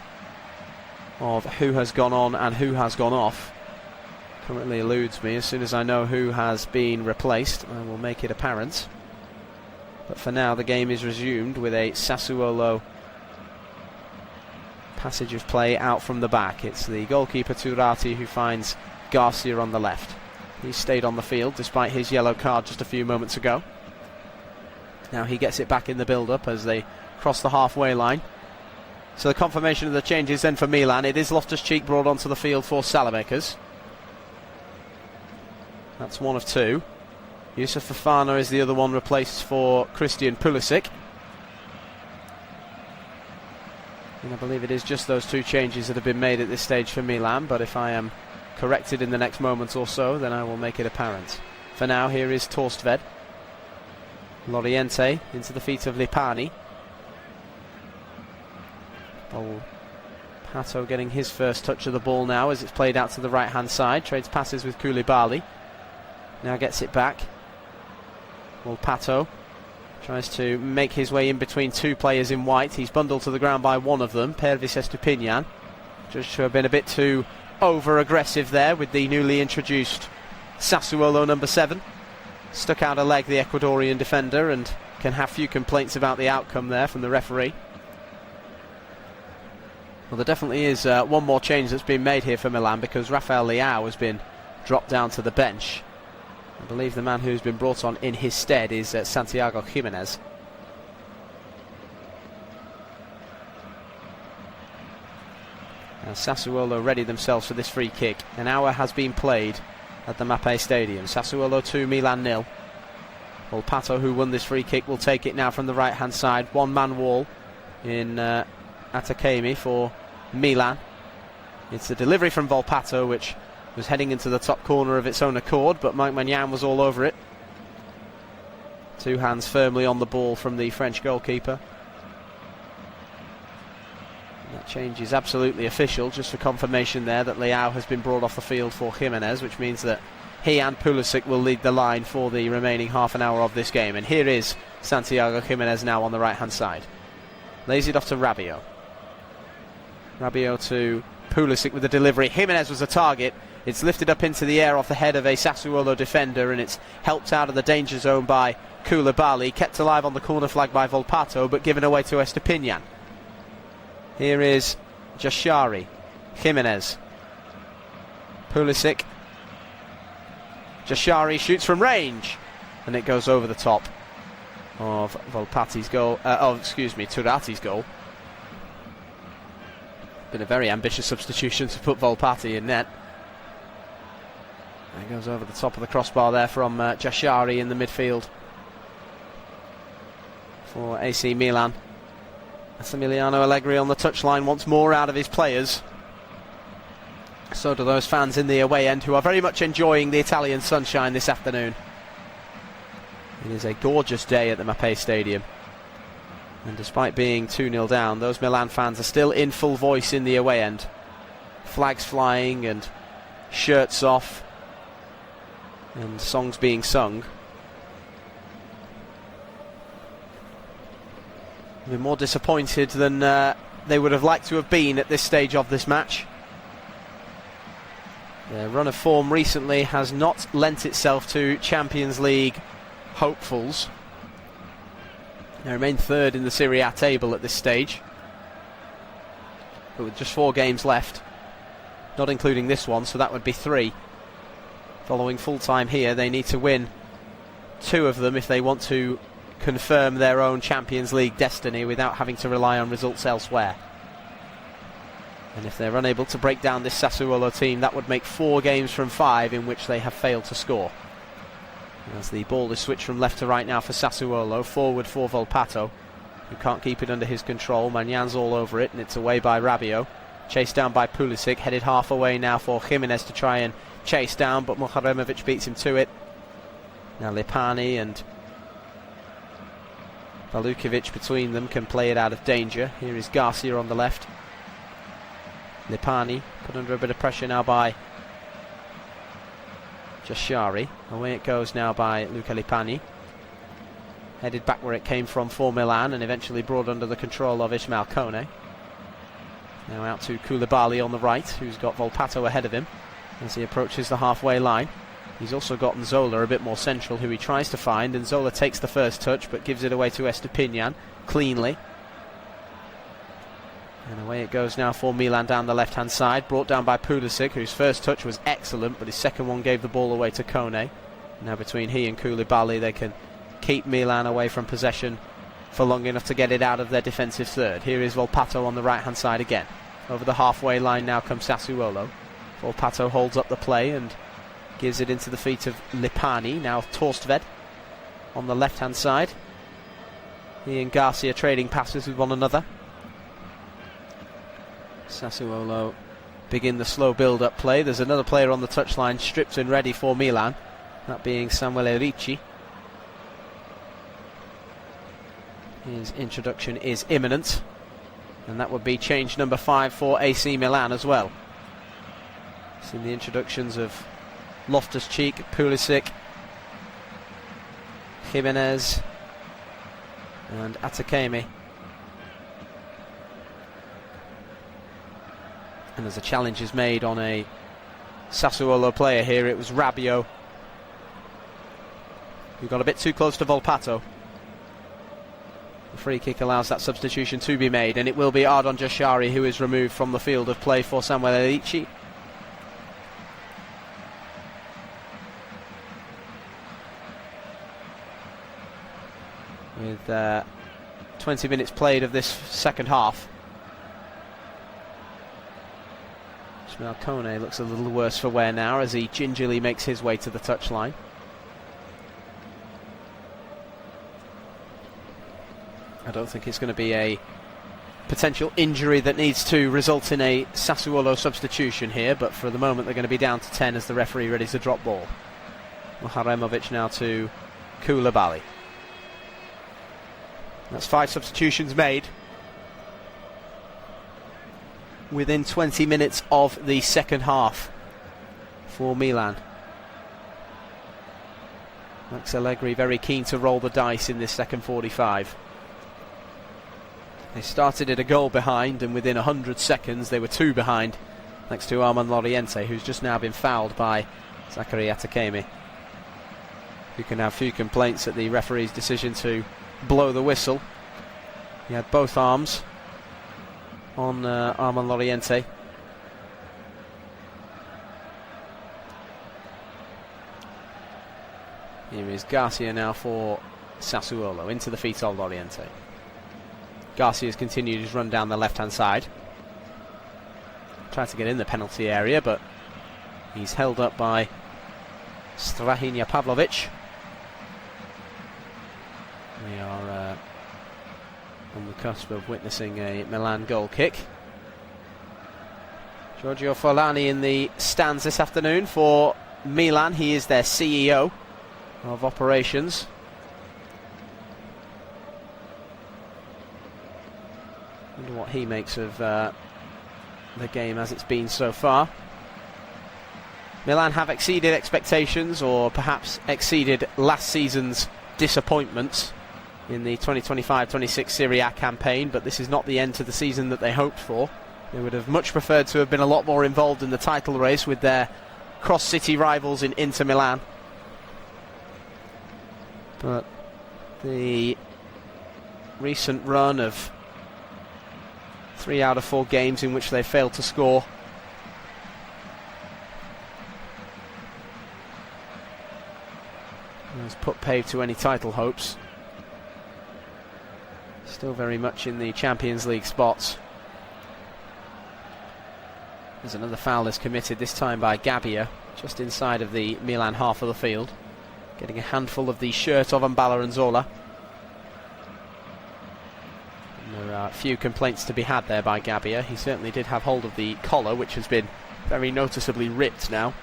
of who has gone on and who has gone off currently eludes me. As soon as I know who has been replaced, I will make it apparent. But for now, the game is resumed with a Sassuolo passage of play out from the back. It's the goalkeeper Turati who finds Garcia on the left. He stayed on the field despite his yellow card just a few moments ago. Now he gets it back in the build-up as they cross the halfway line. So the confirmation of the changes then for Milan. It is Loftus-Cheek brought onto the field for Salamakers. That's one of two. Yusuf Fofana is the other one replaced for Christian Pulisic. And I believe it is just those two changes that have been made at this stage for Milan, but if I am corrected in the next moment or so, then I will make it apparent. For now, here is Torstved. Loriente into the feet of Lipani. Pato getting his first touch of the ball now as it's played out to the right hand side. Trades passes with Koulibaly. Now gets it back. Pato tries to make his way in between two players in white. He's bundled to the ground by one of them, Pervis Estupiñán. Judged to have been a bit too over-aggressive there with the newly introduced Sassuolo number 7. Stuck out a leg, the Ecuadorian defender, and can have few complaints about the outcome there from the referee. Well, there definitely is one more change that's been made here for Milan, because Rafael Leao has been dropped down to the bench. I believe the man who's been brought on in his stead is Santiago Jimenez. Now Sassuolo ready themselves for this free kick. An hour has been played at the Mapei Stadium. Sassuolo 2, Milan 0. Pato, who won this free kick, will take it now from the right hand side. One-man wall in Atakemi for Milan. It's a delivery from Volpato, which was heading into the top corner of its own accord, but Mike Maignan was all over it. Two hands firmly on the ball from the French goalkeeper. That change is absolutely official, just for confirmation there that Leao has been brought off the field for Jimenez, which means that he and Pulisic will lead the line for the remaining half an hour of this game. And here is Santiago Jimenez now on the right-hand side. Lays it off to Rabiot. Rabiot to Pulisic with the delivery. Jimenez was the target. It's lifted up into the air off the head of a Sassuolo defender, and it's helped out of the danger zone by Koulibaly. Kept alive on the corner flag by Volpato, but given away to Estupiñán. Here is Jashari. Jimenez. Pulisic. Jashari shoots from range, and it goes over the top of Volpati's goal. Turati's goal. Been a very ambitious substitution to put Volpati in net. And it goes over the top of the crossbar there from Jashari in the midfield for AC Milan. Massimiliano Allegri on the touchline wants more out of his players. So do those fans in the away end, who are very much enjoying the Italian sunshine this afternoon. It is a gorgeous day at the Mapei Stadium. And despite being 2-0 down, those Milan fans are still in full voice in the away end. Flags flying and shirts off and songs being sung. They're more disappointed than they would have liked to have been at this stage of this match. Their run of form recently has not lent itself to Champions League hopefuls. They remain third in the Serie A table at this stage, but with just 4 games left, not including this one, so that would be 3. Following full time here, they need to win 2 of them if they want to confirm their own Champions League destiny without having to rely on results elsewhere. And if they're unable to break down this Sassuolo team, that would make 4 games from 5 in which they have failed to score. As the ball is switched from left to right now for Sassuolo, forward for Volpato, who can't keep it under his control. Magnan's all over it, and it's away by Rabiot. Chased down by Pulisic, headed half away now for Jimenez to try and chase down, but Muharemovic beats him to it. Now Lipani and Valukovic between them can play it out of danger. Here is Garcia on the left. Lipani put under a bit of pressure now by Jashari. Away it goes now by Luca Lipani. Headed back where it came from for Milan and eventually brought under the control of Ismail Kone. Now out to Koulibaly on the right, who's got Volpato ahead of him as he approaches the halfway line. He's also got Nzola a bit more central, who he tries to find. Nzola takes the first touch but gives it away to Estupiñán cleanly. And away it goes now for Milan down the left-hand side, brought down by Pulisic, whose first touch was excellent, but his second one gave the ball away to Kone. Now between he and Koulibaly, they can keep Milan away from possession for long enough to get it out of their defensive third. Here is Volpato on the right-hand side again. Over the halfway line now comes Sassuolo. Volpato holds up the play and gives it into the feet of Lipani. Now Torstved on the left-hand side. He and Garcia trading passes with one another. Sassuolo begin the slow build-up play. There's another player on the touchline stripped and ready for Milan, that being Samuele Ricci. His introduction is imminent, and that would be change number 5 for AC Milan as well. Seen the introductions of Loftus-Cheek, Pulisic, Jimenez and Atakemi. And as a challenge is made on a Sassuolo player here, it was Rabiot who got a bit too close to Volpato. The free kick allows that substitution to be made, and it will be Ardon Jashari who is removed from the field of play for Samuele Ricci. With 20 minutes played of this second half. Ismail Kone looks a little worse for wear now as he gingerly makes his way to the touchline. I don't think it's going to be a potential injury that needs to result in a Sassuolo substitution here, but for the moment they're going to be down to 10 as the referee readies to drop ball. Muharemovic now to Koulibaly. That's 5 substitutions made. within 20 minutes of the second half for Milan. Max Allegri very keen to roll the dice in this second 45. They started at a goal behind, and within 100 seconds they were 2 behind, thanks to Armand Loriente, who's just now been fouled by Zachary Atakemi, who can have few complaints at the referee's decision to blow the whistle. He had both arms on Armand Loriente. Here is Garcia now for Sassuolo, into the feet of Loriente. Garcia's continued his run down the left-hand side. Tried to get in the penalty area, but he's held up by Strahinja Pavlovic. We are on the cusp of witnessing a Milan goal kick. Giorgio Forlani in the stands this afternoon for Milan. He is their CEO of operations. Wonder what he makes of the game as it's been so far. Milan have exceeded expectations, or perhaps exceeded last season's disappointments in the 2025-26 Serie A campaign, but this is not the end to the season that they hoped for. They would have much preferred to have been a lot more involved in the title race with their cross-city rivals in Inter Milan. But the recent run of 3 out of 4 games in which they failed to score has put paid to any title hopes. Still very much in the Champions League spots. There's another foul that's committed, this time by Gabbia, just inside of the Milan half of the field, getting a handful of the shirt of Mbala and Zola. And there are a few complaints to be had there by Gabbia. He certainly did have hold of the collar, which has been very noticeably ripped now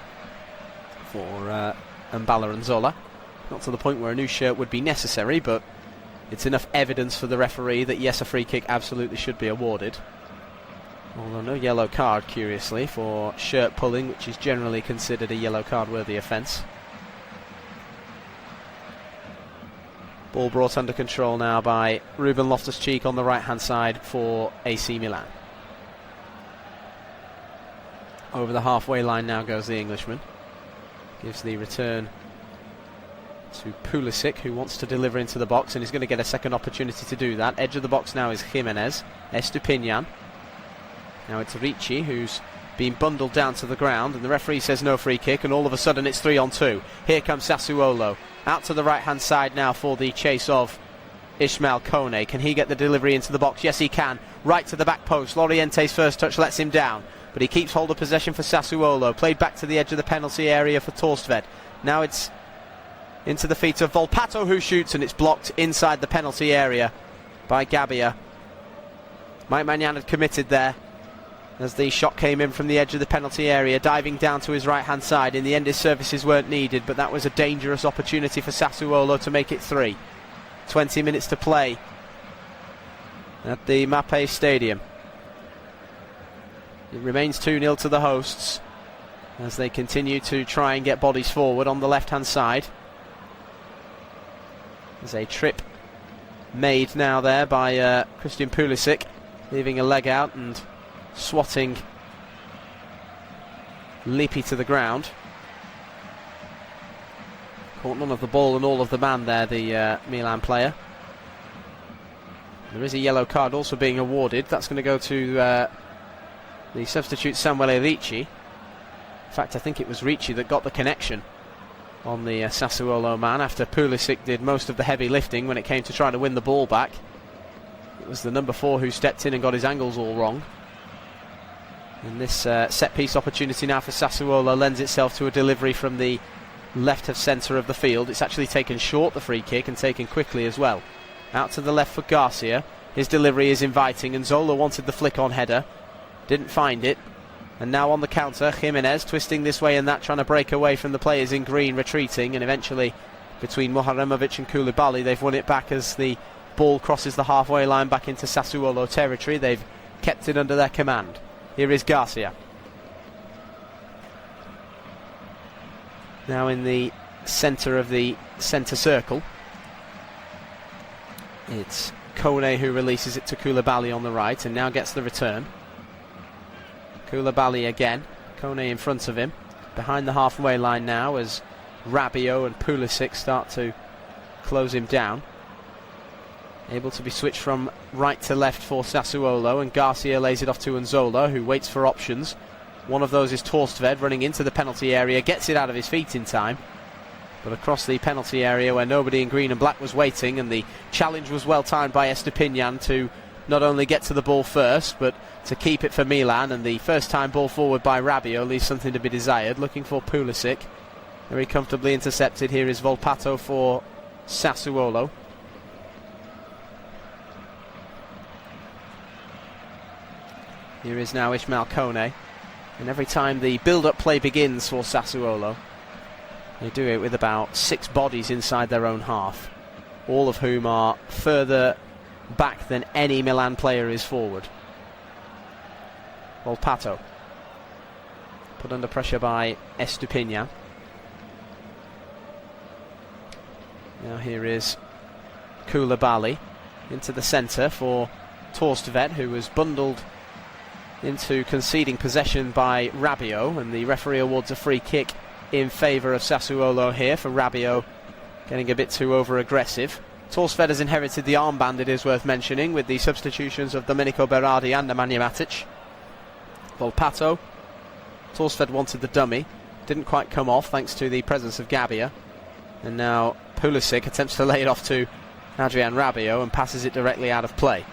for Mbala and Zola. Not to the point where a new shirt would be necessary, but it's enough evidence for the referee that yes, a free kick absolutely should be awarded. Although no yellow card, curiously, for shirt pulling, which is generally considered a yellow card worthy offence. Ball brought under control now by Ruben Loftus-Cheek on the right hand side for AC Milan. Over the halfway line now goes the Englishman. Gives the return to Pulisic, who wants to deliver into the box, and he's going to get a second opportunity to do that. Edge of the box now is Jimenez. Estupiñán. Now it's Ricci, who's been bundled down to the ground, and the referee says no free kick, and all of a sudden it's 3-on-2. Here comes Sassuolo. Out to the right hand side now for the chase of Ismail Kone. Can he get the delivery into the box? Yes, he can. Right to the back post. Loriente's first touch lets him down, but he keeps hold of possession for Sassuolo. Played back to the edge of the penalty area for Torstved. Now it's into the feet of Volpato, who shoots, and it's blocked inside the penalty area by Gabbia. Mike Maignan had committed there as the shot came in from the edge of the penalty area, diving down to his right hand side. In the end his services weren't needed, but that was a dangerous opportunity for Sassuolo to make it 3. 20 minutes to play at the Mapei Stadium. It remains 2-0 to the hosts as they continue to try and get bodies forward on the left hand side. There's a trip made now there by Christian Pulisic, leaving a leg out and swatting Lippi to the ground. Caught none of the ball and all of the man there, the Milan player. There is a yellow card also being awarded. That's going to go to the substitute Samuele Ricci. In fact, I think it was Ricci that got the connection on the Sassuolo man after Pulisic did most of the heavy lifting when it came to trying to win the ball back. It was the number 4 who stepped in and got his angles all wrong. And this set-piece opportunity now for Sassuolo lends itself to a delivery from the left of centre of the field. It's actually taken short, the free kick, and taken quickly as well. Out to the left for Garcia. His delivery is inviting, and Zola wanted the flick-on header. Didn't find it. And now on the counter, Jimenez twisting this way and that, trying to break away from the players in green, retreating, and eventually between Muharemovic and Koulibaly they've won it back as the ball crosses the halfway line back into Sassuolo territory. They've kept it under their command. Here is Garcia. Now in the centre of the centre circle. It's Kone who releases it to Koulibaly on the right and now gets the return. Koulibaly again. Kone in front of him. Behind the halfway line now as Rabiot and Pulisic start to close him down. Able to be switched from right to left for Sassuolo, and Garcia lays it off to Nzola, who waits for options. One of those is Torstved running into the penalty area, gets it out of his feet in time. But across the penalty area where nobody in green and black was waiting, and the challenge was well timed by Estupiñán to not only get to the ball first, but to keep it for Milan, and the first time ball forward by Rabiot leaves something to be desired. Looking for Pulisic. Very comfortably intercepted. Here is Volpato for Sassuolo. Here is now Ismail Kone. And every time the build-up play begins for Sassuolo, they do it with about 6 bodies inside their own half, all of whom are further back than any Milan player is forward. Volpato put under pressure by Estupiñán. Now here is Koulibaly into the centre for Torstved, who was bundled into conceding possession by Rabiot, and the referee awards a free kick in favour of Sassuolo here for Rabiot getting a bit too over-aggressive. Torstved has inherited the armband, it is worth mentioning, with the substitutions of Domenico Berardi and Nemanja Matic. Volpato. Torstved wanted the dummy, didn't quite come off thanks to the presence of Gabbia, and now Pulisic attempts to lay it off to Adrian Rabiot and passes it directly out of play.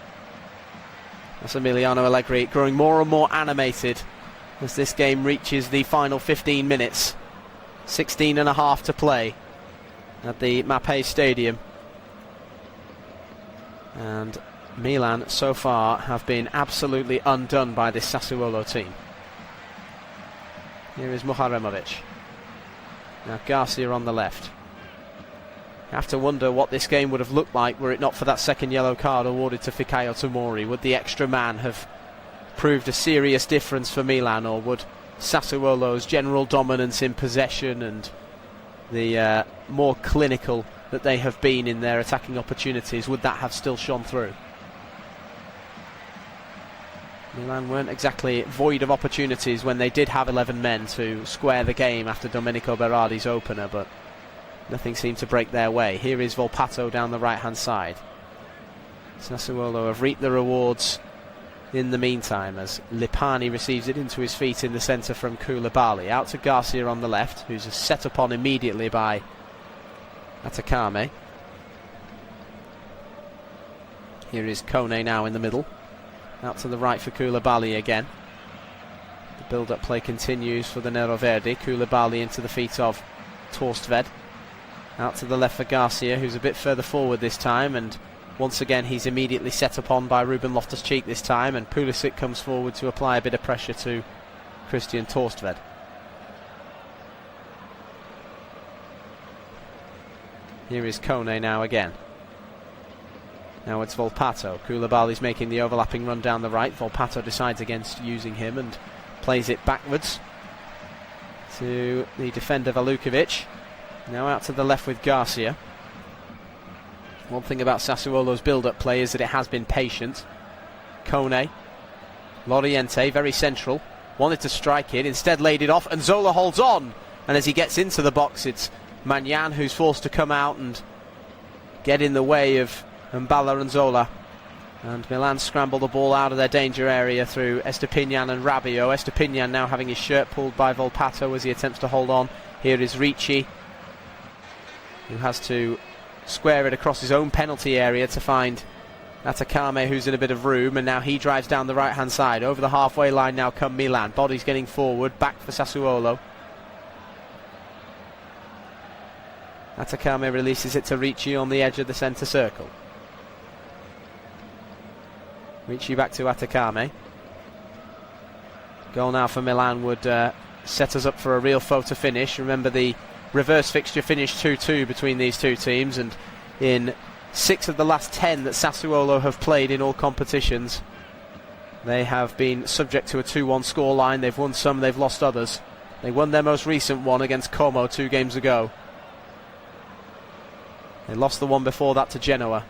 That's Emiliano Allegri growing more and more animated as this game reaches the final 15 minutes. 16 and a half to play at the Mapei Stadium. And Milan so far have been absolutely undone by this Sassuolo team. Here is Muharemovic. Now Garcia on the left. You have to wonder what this game would have looked like were it not for that second yellow card awarded to Fikayo Tomori. Would the extra man have proved a serious difference for Milan, or would Sassuolo's general dominance in possession and the more clinical that they have been in their attacking opportunities, would that have still shone through? Milan weren't exactly void of opportunities when they did have 11 men to square the game after Domenico Berardi's opener, but nothing seemed to break their way. Here is Volpato down the right-hand side. Sassuolo have reaped the rewards in the meantime as Lipani receives it into his feet in the centre from Koulibaly. Out to Garcia on the left, who's set upon immediately by Atakame. Here is Kone now in the middle. Out to the right for Koulibaly again. The build-up play continues for the Nero Verdi. Koulibaly into the feet of Torstved. Out to the left for Garcia, who's a bit further forward this time, and once again he's immediately set upon by Ruben Loftus-Cheek this time, and Pulisic comes forward to apply a bit of pressure to Christian Torstved. Here is Kone now again. Now it's Volpato. Koulibaly's making the overlapping run down the right. Volpato decides against using him and plays it backwards to the defender Valukovic. Now out to the left with Garcia. One thing about Sassuolo's build-up play is that it has been patient. Kone, Loriente, very central, wanted to strike it, instead laid it off, and Zola holds on. And as he gets into the box, it's Magnan who's forced to come out and get in the way of Mbala and Zola. And Milan scramble the ball out of their danger area through Estupiñán and Rabiot. Estupiñán now having his shirt pulled by Volpato as he attempts to hold on. Here is Ricci, who has to square it across his own penalty area to find Atakame, who's in a bit of room, and now he drives down the right hand side. Over the halfway line now come Milan. Bodies getting forward, back for Sassuolo. Atakame releases it to Ricci on the edge of the centre circle. Ricci back to Atakame. Goal now for Milan would set us up for a real photo finish. Remember, the reverse fixture finished 2-2 between these two teams, and in 6 of the last 10 that Sassuolo have played in all competitions, They have been subject to a 2-1 scoreline. They've won some, they've lost others. They won their most recent one against Como 2 games ago. They lost the one before that to Genoa.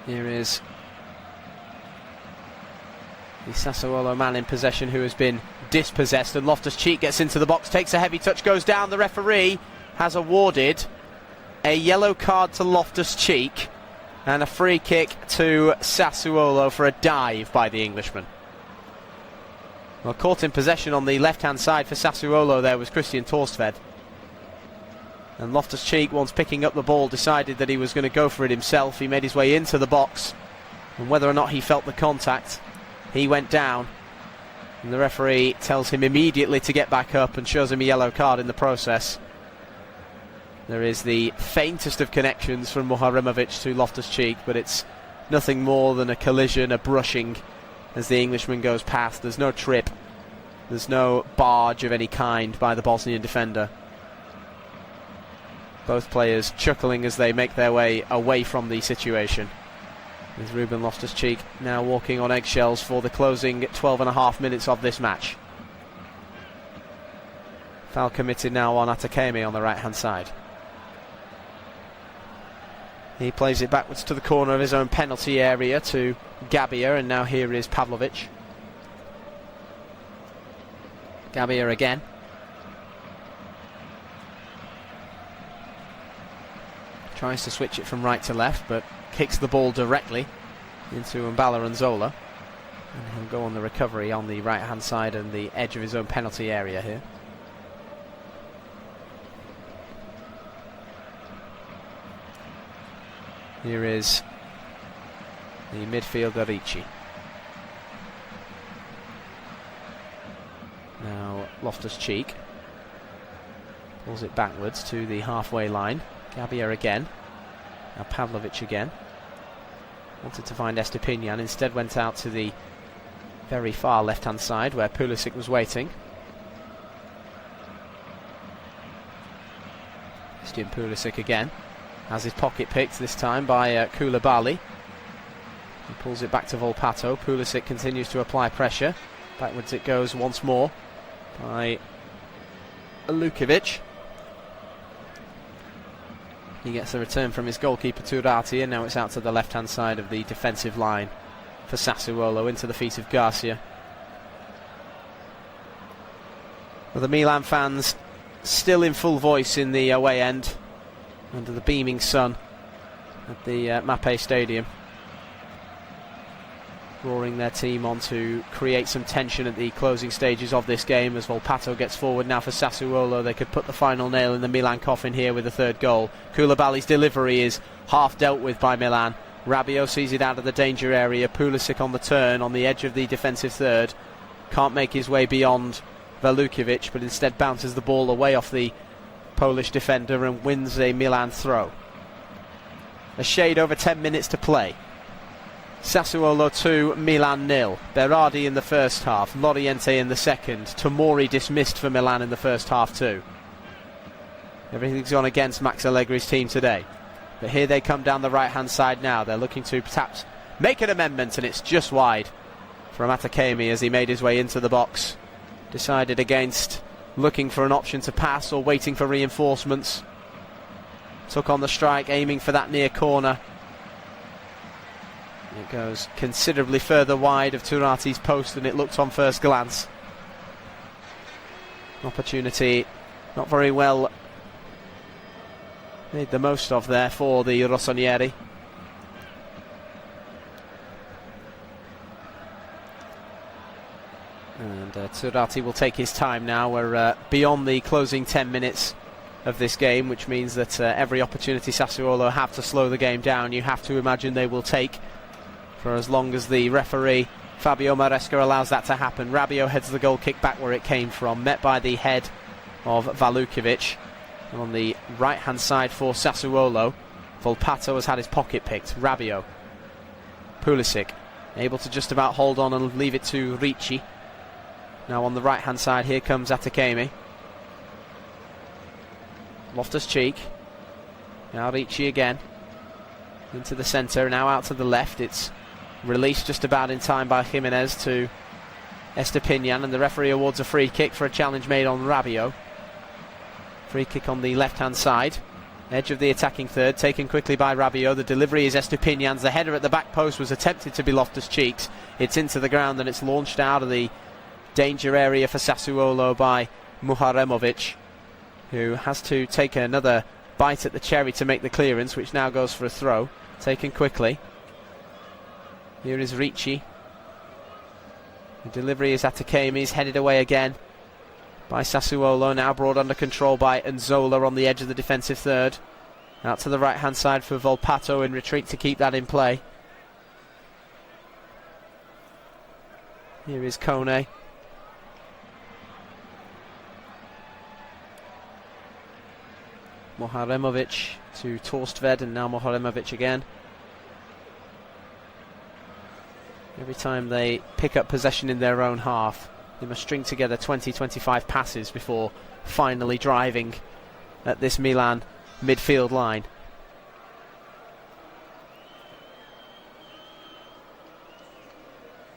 Here is the Sassuolo man in possession who has been dispossessed, and Loftus-Cheek gets into the box, takes a heavy touch, goes down. The referee has awarded a yellow card to Loftus-Cheek and a free kick to Sassuolo for a dive by the Englishman. Well, caught in possession on the left-hand side for Sassuolo there was Christian Torstvedt. And Loftus-Cheek, once picking up the ball, decided that he was going to go for it himself. He made his way into the box, and whether or not he felt the contact, he went down. And the referee tells him immediately to get back up and shows him a yellow card in the process. There is the faintest of connections from Muharremovic to Loftus-Cheek, but it's nothing more than a collision, a brushing as the Englishman goes past. There's no trip, there's no barge of any kind by the Bosnian defender. Both players chuckling as they make their way away from the situation, with Ruben Loftus-Cheek now walking on eggshells for the closing 12.5 minutes of this match. Foul committed now on Atakemi on the right hand side. He plays it backwards to the corner of his own penalty area to Gabbia, and now here is Pavlovic. Gabbia again. Tries to switch it from right to left, but kicks the ball directly into Mbala and Zola. And he'll go on the recovery on the right hand side and the edge of his own penalty area here. Here is the midfielder Ricci. Now Loftus-Cheek pulls it backwards to the halfway line. Gabbia again. Now Pavlovic again. Wanted to find Estepinian, instead went out to the very far left hand side where Pulisic was waiting. Christian Pulisic again. Has his pocket picked this time by Koulibaly. He pulls it back to Volpato. Pulisic continues to apply pressure. Backwards it goes once more by Lukovic. He gets the return from his goalkeeper Turati, and now it's out to the left hand side of the defensive line for Sassuolo, into the feet of Garcia. Well, the Milan fans still in full voice in the away end under the beaming sun at the Mapei Stadium, roaring their team on to create some tension at the closing stages of this game. As Volpato gets forward now for Sassuolo, they could put the final nail in the Milan coffin here with the third goal. Koulibaly's delivery is half dealt with by Milan. Rabiot sees it out of the danger area. Pulisic on the turn on the edge of the defensive third, can't make his way beyond Velukovic, but instead bounces the ball away off the Polish defender and wins a Milan throw. A shade over 10 minutes to play. Sassuolo 2, Milan 0. Berardi in the first half, Loriente in the second. Tomori dismissed for Milan in the first half too. Everything's gone against Max Allegri's team today. But here they come down the right hand side now. They're looking to perhaps make an amendment, and it's just wide from Atakemi as he made his way into the box. Decided against looking for an option to pass or waiting for reinforcements. Took on the strike, aiming for that near corner. It goes considerably further wide of Turati's post than it looked on first glance. Opportunity not very well made the most of there for the Rossonieri. And Turati will take his time now. We're beyond the closing 10 minutes of this game, which means that every opportunity Sassuolo have to slow the game down, you have to imagine they will take, for as long as the referee Fabio Maresca allows that to happen. Rabiot heads the goal kick back where it came from, met by the head of Velukovic. On the right hand side for Sassuolo, Volpato has had his pocket picked. Rabiot, Pulisic able to just about hold on and leave it to Ricci. Now on the right hand side here comes Atakemi. Loftus-Cheek. Now Ricci again. into the centre, now out to the left. It's released just about in time by Jimenez to Estepinian, and the referee awards a free kick for a challenge made on Rabiot. Free kick on the left-hand side, edge of the attacking third, taken quickly by Rabiot. The delivery is Estepinian's. The header at the back post was attempted to be Loftus-Cheek's. It's into the ground and it's launched out of the danger area for Sassuolo by Muharemovic, who has to take another bite at the cherry to make the clearance, which now goes for a throw, taken quickly. Here is Ricci. The delivery is Atakami's, headed away again by Sassuolo, now brought under control by Nzola on the edge of the defensive third. Out to the right hand side for Volpato in retreat to keep that in play. Here is Kone. Muharemovic to Torstved, and now Muharemovic again. Every time they pick up possession in their own half, they must string together 20-25 passes before finally driving at this Milan midfield line.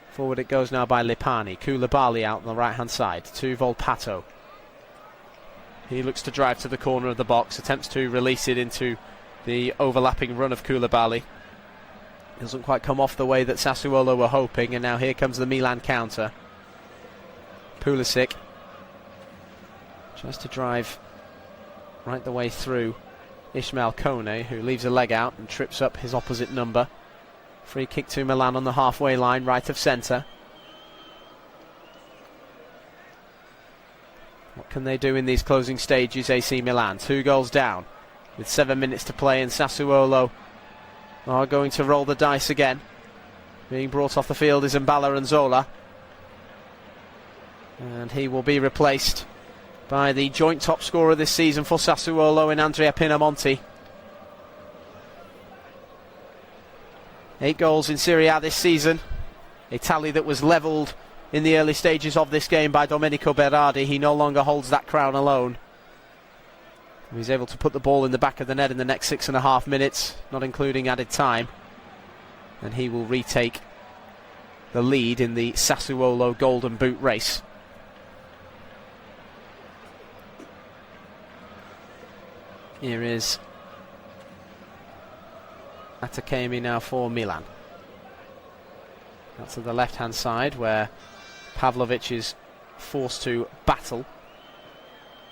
Forward it goes now by Lipani. Koulibaly out on the right hand side to Volpato. He looks to drive to the corner of the box, attempts to release it into the overlapping run of Koulibaly. Doesn't quite come off the way that Sassuolo were hoping, and now here comes the Milan counter. Pulisic tries to drive right the way through Ismail Kone, who leaves a leg out and trips up his opposite number. Free kick to Milan on the halfway line, right of centre. What can they do in these closing stages, AC Milan? 2 goals down with 7 minutes to play, and Sassuolo are going to roll the dice again. Being brought off the field is Mbala Nzola, and he will be replaced by the joint top scorer this season for Sassuolo in Andrea Pinamonti. 8 goals in Serie A this season, a tally that was levelled in the early stages of this game by Domenico Berardi. He no longer holds that crown alone. He's able to put the ball in the back of the net in the next 6.5 minutes, not including added time, and he will retake the lead in the Sassuolo Golden Boot race. Here is Atakami now for Milan. Out to the left hand side where Pavlovic is forced to battle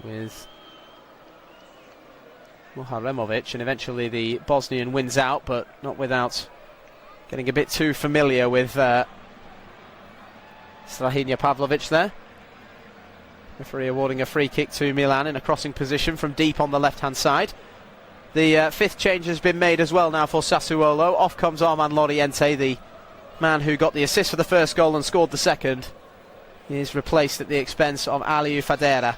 with Muharemovic, and eventually the Bosnian wins out, but not without getting a bit too familiar with Strahinja Pavlovic there. Referee awarding a free kick to Milan in a crossing position from deep on the left hand side. The fifth change has been made as well now for Sassuolo. Off comes Armand Loriente, the man who got the assist for the first goal and scored the second. He is replaced at the expense of Aliou Fadera.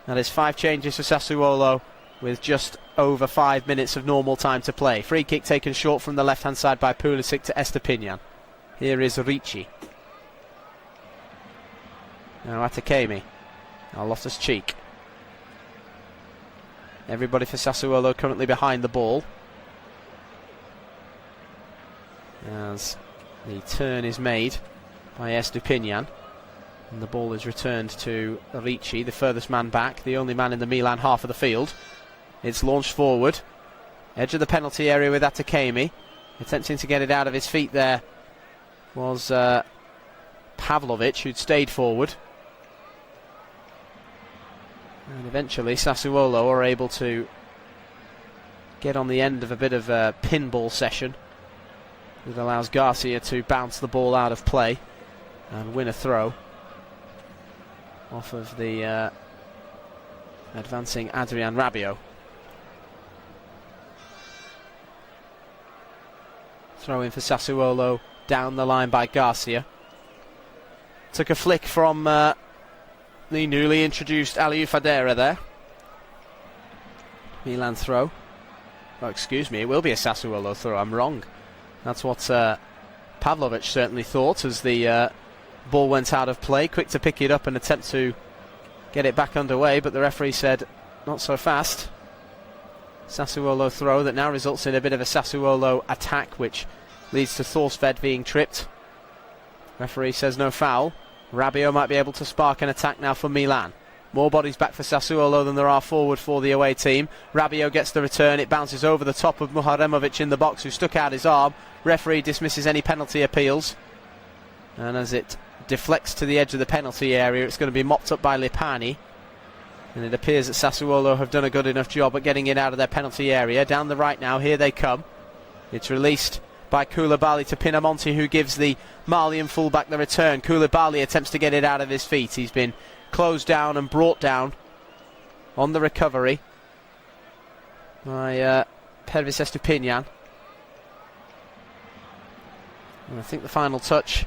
That is 5 changes for Sassuolo with just over 5 minutes of normal time to play. Free kick taken short from the left hand side by Pulisic to Estepinian. Here is Ricci. Now Atakami. Now Loftus-Cheek. Everybody for Sassuolo currently behind the ball, as the turn is made by Estepinian, and the ball is returned to Ricci, the furthest man back, the only man in the Milan half of the field. It's launched forward, edge of the penalty area with Atakami, attempting to get it out of his feet there was Pavlovic, who'd stayed forward. And eventually Sassuolo are able to get on the end of a bit of a pinball session that allows Garcia to bounce the ball out of play and win a throw off of the advancing Adrian Rabiot. Throw in for Sassuolo down the line by Garcia. Took a flick from the newly introduced Aliou Fadera there. Milan throw. Oh, excuse me, it will be a Sassuolo throw. I'm wrong. That's what Pavlovic certainly thought as the ball went out of play. Quick to pick it up and attempt to get it back underway, but the referee said not so fast. Sassuolo throw that now results in a bit of a Sassuolo attack, which leads to Thorsved being tripped. Referee says no foul. Rabiot might be able to spark an attack now for Milan. More bodies back for Sassuolo than there are forward for the away team. Rabiot gets the return. It bounces over the top of Muharemovic in the box, who stuck out his arm. Referee dismisses any penalty appeals. And as it deflects to the edge of the penalty area, it's going to be mopped up by Lipani. And it appears that Sassuolo have done a good enough job at getting it out of their penalty area. Down the right now, here they come. It's released by Koulibaly to Pinamonti, who gives the Malian fullback the return. Koulibaly attempts to get it out of his feet. He's been closed down and brought down on the recovery by Pervis Estupinian. And I think the final touch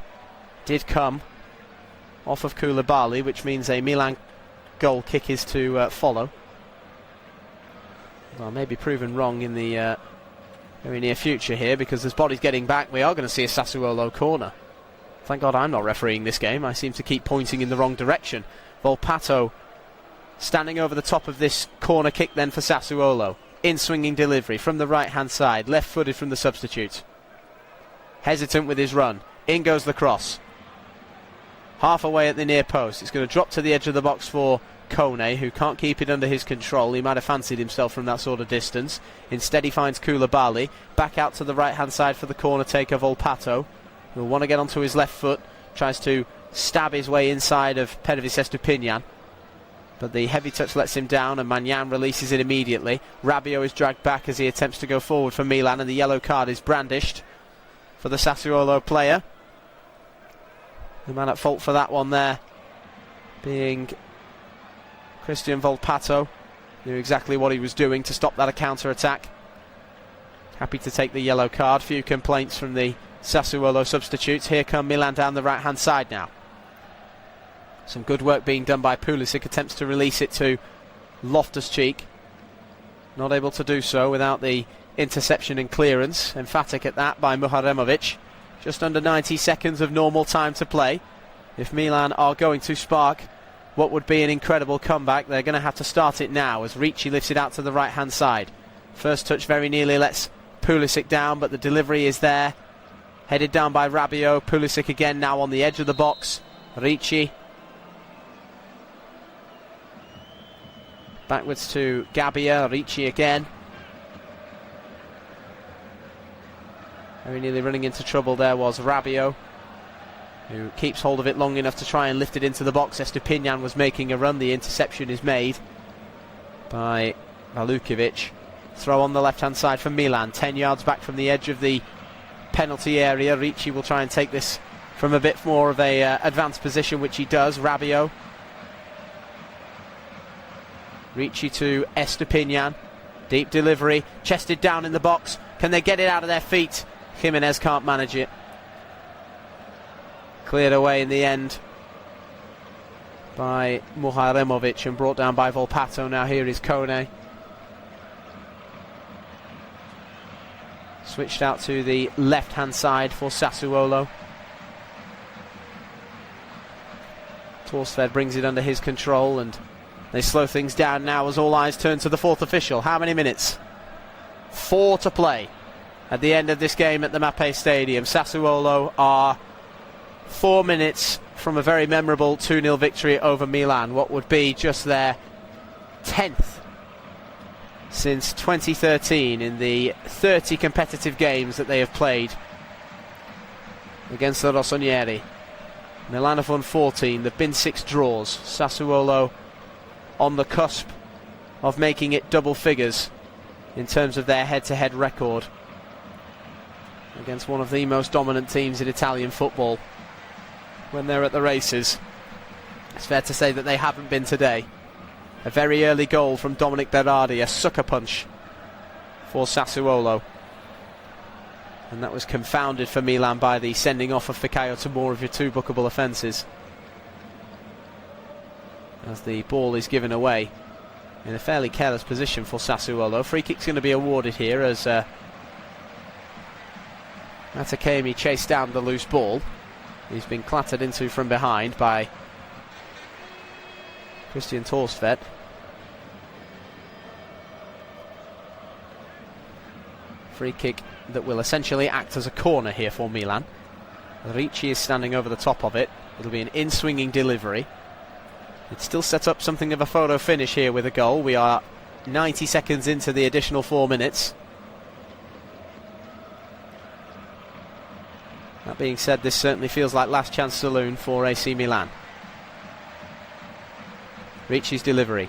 did come off of Koulibaly, which means a Milan goal kick is to follow. Well, may be proven wrong in the very near future here, because as bodies getting back, we are going to see a Sassuolo corner. Thank God I'm not refereeing this game. I seem to keep pointing in the wrong direction. Volpato standing over the top of this corner kick then for Sassuolo. In swinging delivery from the right hand side, left footed from the substitute. Hesitant with his run. In goes the cross. Half away at the near post. It's going to drop to the edge of the box for Kone, who can't keep it under his control. He might have fancied himself from that sort of distance. Instead he finds Koulibaly. Back out to the right hand side for the corner taker Volpato, who will want to get onto his left foot. Tries to stab his way inside of Pervis Estupinian, but the heavy touch lets him down, and Magnan releases it immediately. Rabiot is dragged back as he attempts to go forward for Milan, and the yellow card is brandished for the Sassuolo player. The man at fault for that one there being Christian Volpato. Knew exactly what he was doing to stop that counter-attack. Happy to take the yellow card. Few complaints from the Sassuolo substitutes. Here come Milan down the right hand side now. Some good work being done by Pulisic. Attempts to release it to Loftus-Cheek. Not able to do so without the interception and clearance. Emphatic at that by Muharemovic. Just under 90 seconds of normal time to play. If Milan are going to spark what would be an incredible comeback, they're going to have to start it now as Ricci lifts it out to the right hand side. First touch very nearly lets Pulisic down, but the delivery is there. Headed down by Rabiot. Pulisic again now on the edge of the box. Ricci. Backwards to Gabbia. Ricci again. Very nearly running into trouble there was Rabiot, who keeps hold of it long enough to try and lift it into the box. Estupinian was making a run. The interception is made by Valukovic. Throw on the left hand side for Milan, 10 yards back from the edge of the penalty area. Ricci will try and take this from a bit more of a advanced position, which he does. Rabiot. Ricci to Estupinian. Deep delivery, chested down in the box. Can they get it out of their feet? Jimenez can't manage it. Cleared away in the end by Muharemovic and brought down by Volpato. Now here is Kone. Switched out to the left hand side for Sassuolo. Thorsved brings it under his control, and they slow things down now as all eyes turn to the fourth official. How many minutes? 4 to play at the end of this game at the Mapei Stadium. Sassuolo are 4 minutes from a very memorable 2-0 victory over Milan. What would be just their 10th since 2013 in the 30 competitive games that they have played against the Rossoneri. Milan have won 14. There have been 6 draws. Sassuolo on the cusp of making it double figures in terms of their head-to-head record against one of the most dominant teams in Italian football when they're at the races. It's fair to say that they haven't been today. A very early goal from Dominic Berardi, a sucker punch for Sassuolo, and that was confounded for Milan by the sending off of Fikayo Tomori of your 2 bookable offences, as the ball is given away in a fairly careless position for Sassuolo. Free kick's going to be awarded here as Matakemi chased down the loose ball. He's been clattered into from behind by Christian Thorsved. Free kick that will essentially act as a corner here for Milan. Ricci is standing over the top of it. It'll be an in-swinging delivery. It still sets up something of a photo finish here with a goal. We are 90 seconds into the additional 4 minutes. That being said, this certainly feels like last chance saloon for AC Milan. Ricci's delivery.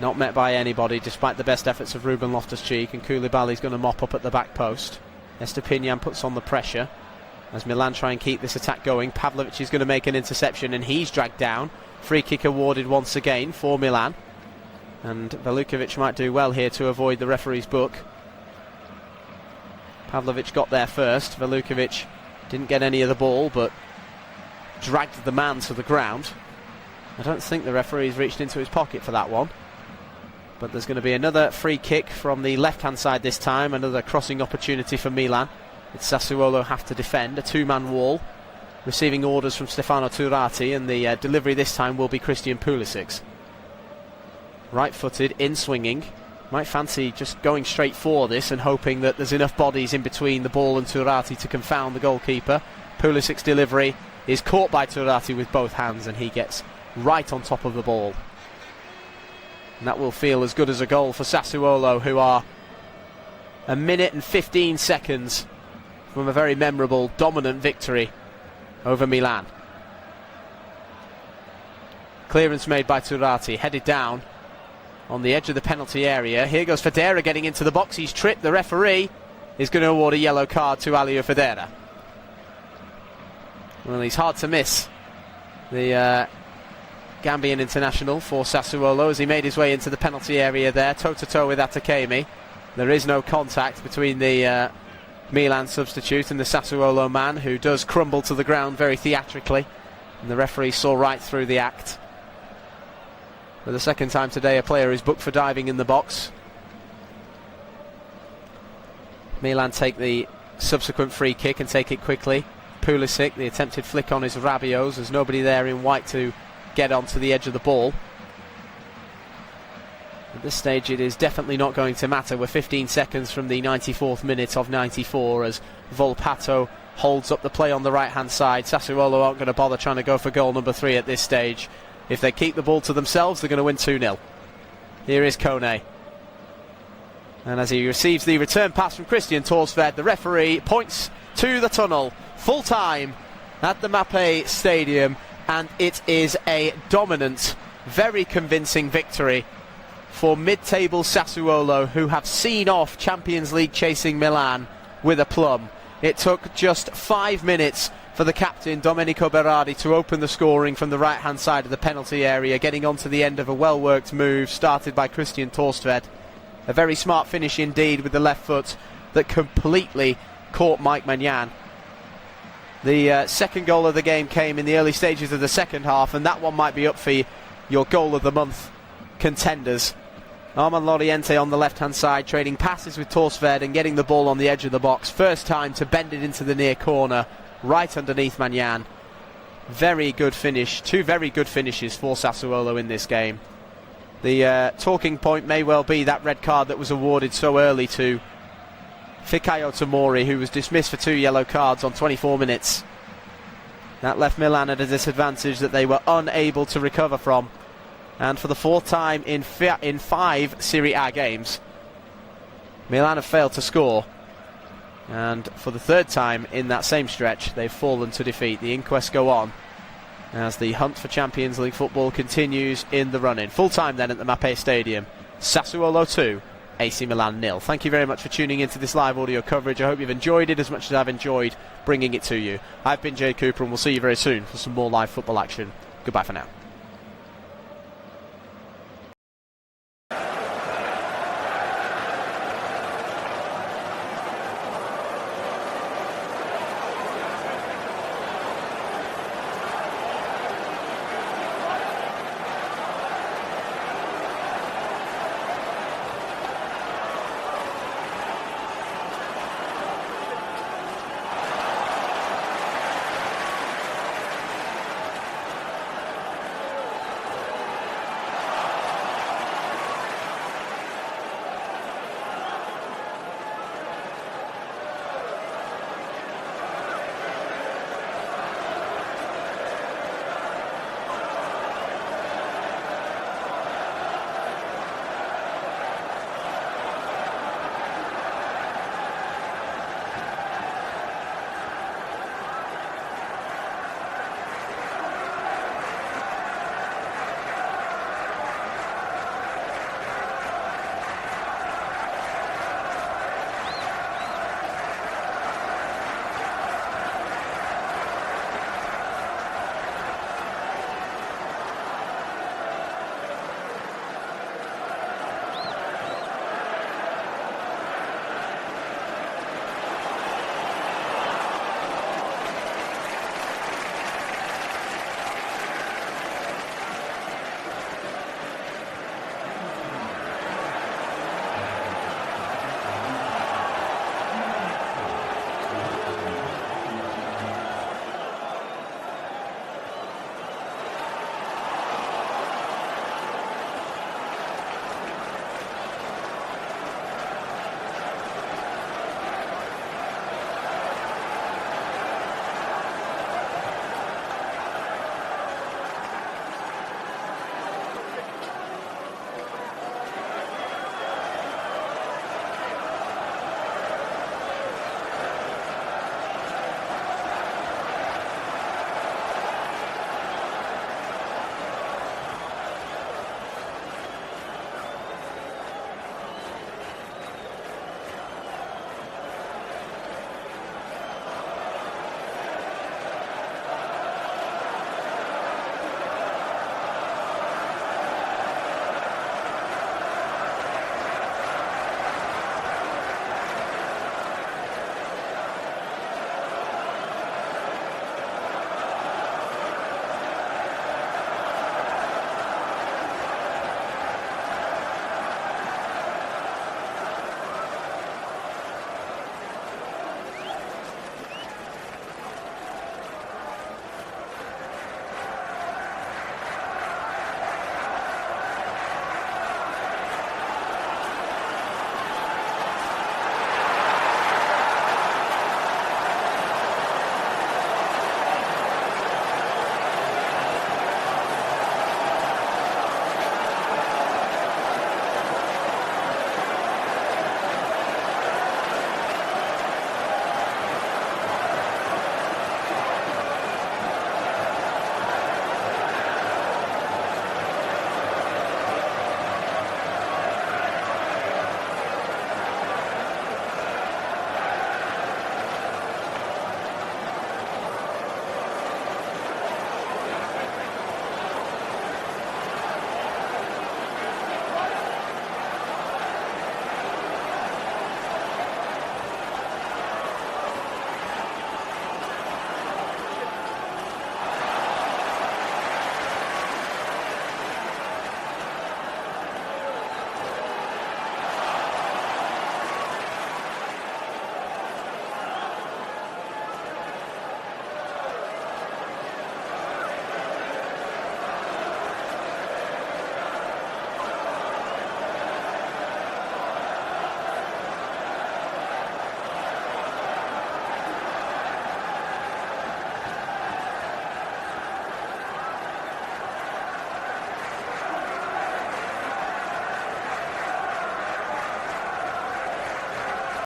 Not met by anybody despite the best efforts of Ruben Loftus-Cheek, and Koulibaly's going to mop up at the back post. Estepinian puts on the pressure as Milan try and keep this attack going. Pavlovic is going to make an interception and he's dragged down. Free kick awarded once again for Milan, and Velukovic might do well here to avoid the referee's book. Pavlovic got there first. Velukovic didn't get any of the ball but dragged the man to the ground. I don't think the referee's reached into his pocket for that one. But there's going to be another free kick from the left-hand side this time, another crossing opportunity for Milan. It's Sassuolo have to defend, a two-man wall, receiving orders from Stefano Turati, and the delivery this time will be Christian Pulisic's. Right-footed, in-swinging. Might fancy just going straight for this and hoping that there's enough bodies in between the ball and Turati to confound the goalkeeper. Pulisic's delivery is caught by Turati with both hands, and he gets right on top of the ball. And that will feel as good as a goal for Sassuolo, who are a minute and 15 seconds from a very memorable, dominant victory over Milan. Clearance made by Turati, headed down on the edge of the penalty area. Here goes Federa getting into the box. He's tripped. The referee is going to award a yellow card to Aliou Federa. Well, he's hard to miss, the Gambian international for Sassuolo, as he made his way into the penalty area there, toe-to-toe with Atakemi. There is no contact between the Milan substitute and the Sassuolo man, who does crumble to the ground very theatrically, and the referee saw right through the act. For the second time today, a player is booked for diving in the box. Milan take the subsequent free kick and take it quickly. Pulisic, the attempted flick on his Rabios. There's nobody there in white to get onto the edge of the ball. At this stage it is definitely not going to matter. We're 15 seconds from the 94th minute of 94 as Volpato holds up the play on the right hand side. Sassuolo aren't going to bother trying to go for goal number 3 at this stage. If they keep the ball to themselves, they're going to win 2-0. Here is Kone, and as he receives the return pass from Christian Torsved, the referee points to the tunnel. Full time at the Mapei Stadium, and it is a dominant, very convincing victory for mid-table Sassuolo, who have seen off Champions League chasing Milan with a plum. It took just 5 minutes for the captain Domenico Berardi to open the scoring from the right-hand side of the penalty area, getting onto the end of a well-worked move started by Christian Torsved. A very smart finish indeed with the left foot that completely caught Mike Maignan. The second goal of the game came in the early stages of the second half, and that one might be up for your goal of the month contenders. Armand Loriente on the left-hand side, trading passes with Torsved and getting the ball on the edge of the box. First time to bend it into the near corner, right underneath Maignan. Very good finish. 2 very good finishes for Sassuolo in this game. The talking point may well be that red card that was awarded so early to Fikayo Tomori, who was dismissed for 2 yellow cards on 24 minutes. That left Milan at a disadvantage that they were unable to recover from. And for the 4th time in 5 Serie A games, Milan have failed to score. And for the 3rd time in that same stretch, they've fallen to defeat. The inquests go on as the hunt for Champions League football continues in the run-in. Full time then at the Mapei Stadium. Sassuolo 2, AC Milan 0. Thank you very much for tuning into this live audio coverage. I hope you've enjoyed it as much as I've enjoyed bringing it to you. I've been Jay Cooper, and we'll see you very soon for some more live football action. Goodbye for now.